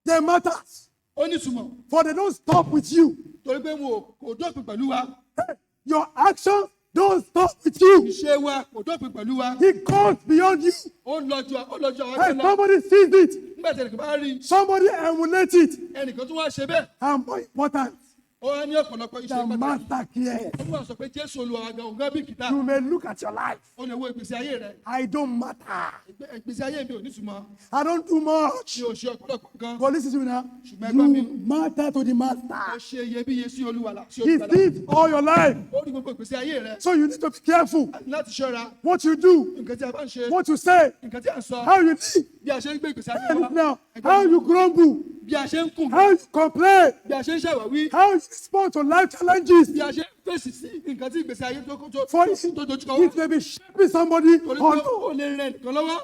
they matters. ó ní ìtumọ̀. For they don't stop with you. Torí pé wọn kò dópin pẹ̀lú wa. Hey, your actions don't stop with you. Ìṣe wa kò dópin pẹ̀lú wa. It goes beyond you. Ó ń lọ ju àwọn Hey, kan lọ. somebody sees it. Nígbà tí ẹnìkan bá rí Somebody emulates it. ẹnìkan tó wá ṣe bẹ́ẹ̀. And more important, Ó ní ọ̀pọ̀lọpọ̀ iṣẹ́ The pàtàkì. master cares. Ó wá sọ pé Jésù Olúwa gan bí kìtà. You may look at your life. Ó lè wo ìgbésí ayé rẹ̀. I don't matter. Ìgbésí ayé mi ò ní túmọ̀. I don't do much. Mi ò ṣe ọ̀pọ̀lọpọ̀ gan. But listen to me now. Ṣùgbọ́n ẹgbẹ́ mi. You matter to the Ó master. ṣe iyebíye sí Olúwa. He sees all your life. Ó rí gbogbo ìgbésí ayé rẹ̀. So you need to be careful Láti ṣọ́ra. what you do, Nǹkan tí a bá ń ṣe. what you say, Nǹkan tí a ń sọ. how you live. Bí a ṣe ń gbé ìgbésí ayé And wa. now, how you grumble, Bí a ṣe ń kùn. how you complain, Bí a ṣe ń ṣàwáwí. how you respond to life challenges. Bí a ṣe ń fèsì sí nǹkan tí ìgbésí ayé tó For dojúkọ wá. it may be shaping somebody Torí pé unknown. ó lè rìn ẹnìkan lọ́wọ́.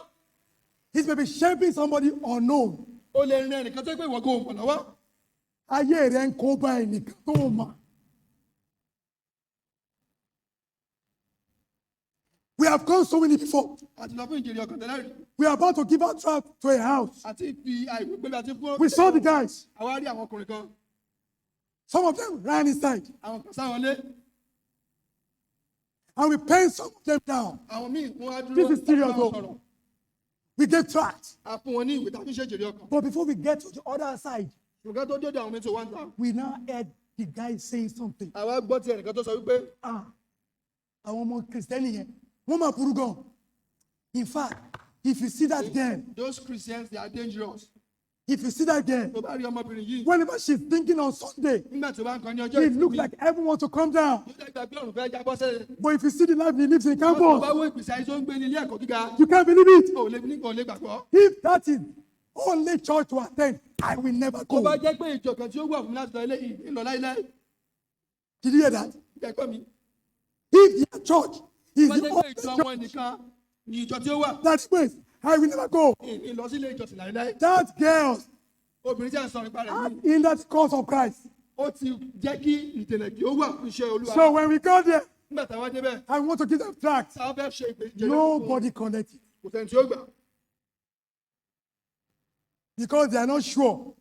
It may be shaping somebody unknown. Ó lè rìn ẹnìkan tó pé ìwọ kò mọ̀ lọ́wọ́. Ayé rẹ̀ ń kó bá ẹnìkan tó mọ̀. We have gone so many before. Àti lọ fún ìjèrè ọkàn tẹ́lẹ̀ rí. We are about to give out draft to a house. Àti fi àìwé pé àti fún. We saw the guys. Àwa rí àwọn ọkùnrin kan. Some of them ran inside. Àwọn kan sáwọn lé. And we pinned some of them down. Àwọn míì wọ́n á dúró. This is serious, láti bá wọn though. sọ̀rọ̀. We gave tracts. A fún wọn ní ìwé tàbí ṣe ìjèrè ọkàn. But before we get to the other side, Ṣùgbọ́n tó dé àwọn mẹ́tò wá ń ta. we now heard the guy saying something. Àwa gbọ́ ti ẹnìkan tó sọ wípé. Àwọn ọmọ Kristẹni yẹn, wọ́n máa burú gan. In fact, if you see that girl, Those Christians they are dangerous. if you see that girl, Tó bá rí ọmọbìnrin yìí. whenever she's thinking on Sunday, Nígbà tí ó bá ń kan ní ọjọ́ it looks like everyone to come down. Ó jẹ́ ìgbà pé ọ̀run fẹ́ jábọ́ sẹ́yìn. But if you see the life he lives in Tó bá campus, wo ìgbésí ayé tó ń gbé ní ilé ẹ̀kọ́ gíga. you can't believe it. Ò lè gbàgbọ́. If that is only church to attend, I will never Tó bá go. jẹ́ pé ìjọ kan tí ó wà fún mi láti lọ ilé yìí ìlọ láíláí. Did you hear that? Ẹ̀kọ́ mi. If their church is Tó bá the jẹ́ pé only ìjọ church wọn nìkan ni ìjọ tí ó wà. that place, I will never go. Ìlọ sí ilé ìjọsìn láíláí. That girl Obìnrin tí a ń sọ nípa rẹ̀ yìí. in that cause of Christ. Ó ti jẹ́ kí ìtẹ̀lẹ̀ kí ó wà fún iṣẹ́ Olúwa. So when we got there, Nígbà táwa débẹ̀, I want to give them tracts. táwọn fẹ́ ṣe ìgbésẹ̀ Nobody connected kò sẹ́ni tí ó gbà. because they are not sure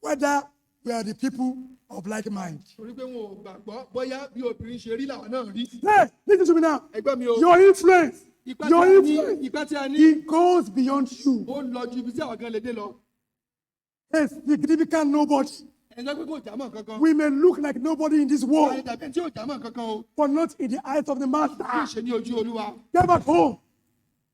whether we are the people of like mind. Torí pé wọn ò gbàgbọ́ bóyá bí obìnrin ṣe rí làwọn náà rí. Hey, listen to me now. Ẹgbẹ́ mi o. Your influence, Ipá your tí a ní, influence, ipá tí a ní, it goes beyond you. ó lọ ju ibi tí àwọn kan lè dé lọ. A significant nobody. Ẹ̀jẹ̀ pé kò jámọ́ kankan. We may look like nobody in this Àyè world, tàbí tí ò jámọ́ kankan o. but not in the eyes of the Kí master. ṣe ní ojú Olúwa. Get back home.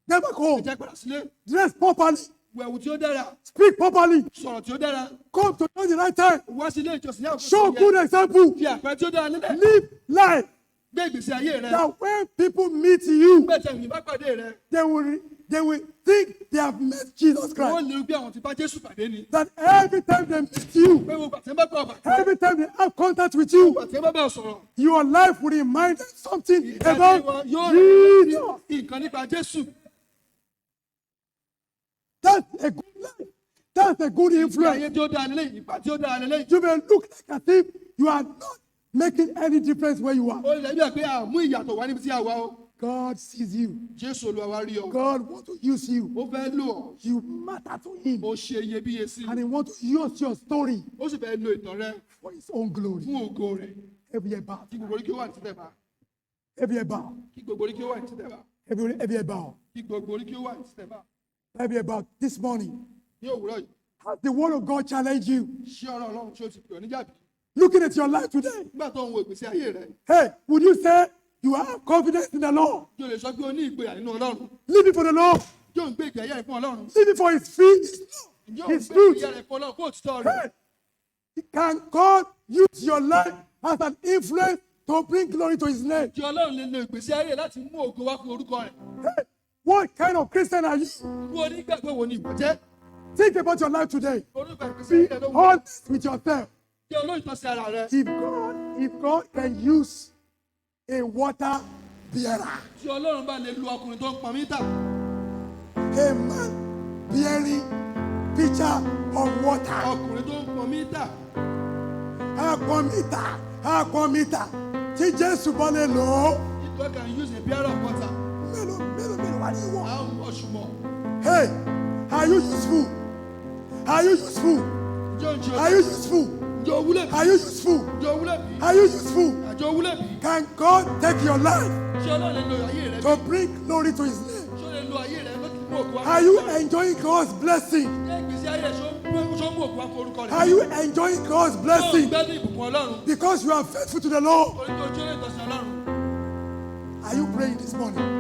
Get back home. Ẹ̀jẹ̀ padà sílé. Dress properly. Wẹ̀wù tí ó dára. Speak properly. Sọ̀rọ̀ tí ó dára. Come to know the right time. Wá sí ilé ìjọsìn ní àkókò Show tó yẹ. good example. Fi àpẹẹrẹ tí ó dára nílẹ̀. Live life Gbé ìgbésí ayé rẹ. that when people meet you, Bẹ́ẹ̀ tí àwọn ìbá pàdé rẹ. they will think they have met Jesus Wọ́n Christ. lè rí bí àwọn ti bá Jésù pàdé ni. That every time they meet you, Pé gbogbo àti bá bá ọ̀bà. every time they have contact with you, Àti bá bá sọ̀rọ̀. your life will remind them something Ìdájọ́ about wọn yóò rẹ̀ Jesus. nǹkan nípa Jésù. That's a good life. That's a good Ìgbé influence. ayé tí ó dára nílé ìgbà tí ó dára nílé. You may look like as if you are not making any difference where you are. Ó lè bí pé àmú ìyàtọ̀ wá níbi tí a wà o. God sees you. Jésù Olúwa wá rí ọ. God wants to use you. Ó fẹ́ lò ọ́. You matter to Him. Ó ṣe iyebíye sí i. And He wants to use your story Ó sì fẹ́ lo ìtàn rẹ for His own glory. fún ògo rẹ̀. Every bow. Kí gbogbo orí kí ó wà ní títẹ̀ bá. Every bow. Kí gbogbo orí kí ó wà ní títẹ̀ bá. Every bow. Kí gbogbo orí kí ó wà ní títẹ̀ bá. Every bow. This morning, Ní òwúrọ̀ yìí, has the word of God challenge you? ṣé ọ̀rọ̀ Ọlọ́run tí ó ti pè ọ́ níjàbí? Looking at your life today, Nígbà tó ń wo ìgbésí ayé rẹ̀, hey, would you say you have confidence in the Lord? yóò lè sọ pé o ní ìgboyà nínú Ọlọ́run. Living for the Lord, Yóò ń gbé ìgbé ayé rẹ̀ fún Ọlọ́run. living for His feet, Yóò ń His gbé truth. ìgbé ayé rẹ̀ fún Ọlọ́run fún òtítọ́ rẹ̀. Hey, can God use your life as an influence to bring glory to His name? Kí Ọlọ́run lè lo ìgbésí ayé rẹ̀ láti mú ògo wá fún orúkọ rẹ̀. Hey, what kind of Christian are you? Irú onígbàgbọ́ wo ni ìwọ jẹ́? Think about your life today. Orúkọ ìgbésí Be ayé rẹ̀ ló wù. honest with yourself. Kí olóòtọ́ sí ara rẹ̀. If God can use a water bearer, Tí Ọlọ́run bá lè lu ọkùnrin tó ń pọn mítà. a man bearing pitcher of water, Ọkùnrin tó ń pọn mítà. akọmita, tí Jésù bá lè lò ó, If God can use a bearer of water, mélòó wà ní ìwọ? how much more? Hey, are you useful? Are you useful? Ǹjẹ́ òǹjẹ́ Are you useful? ǹjẹ́ òwúlẹ̀ bí? Are you useful? Ǹjẹ́ òwúlẹ̀ bí? Are you useful? Àjọ òwúlẹ̀ bí? Can God take your life Ṣé Ọlọ́run lè lo ayé rẹ̀ bí? to bring glory to His name? Ṣé ó lè lo ayé rẹ̀ láti mú ògo wá? Are you enjoying God's blessing? Ṣé ìgbésí ayé rẹ̀ ṣó ń Are you enjoying God's blessing because you are faithful to the Lord? Are you praying this morning?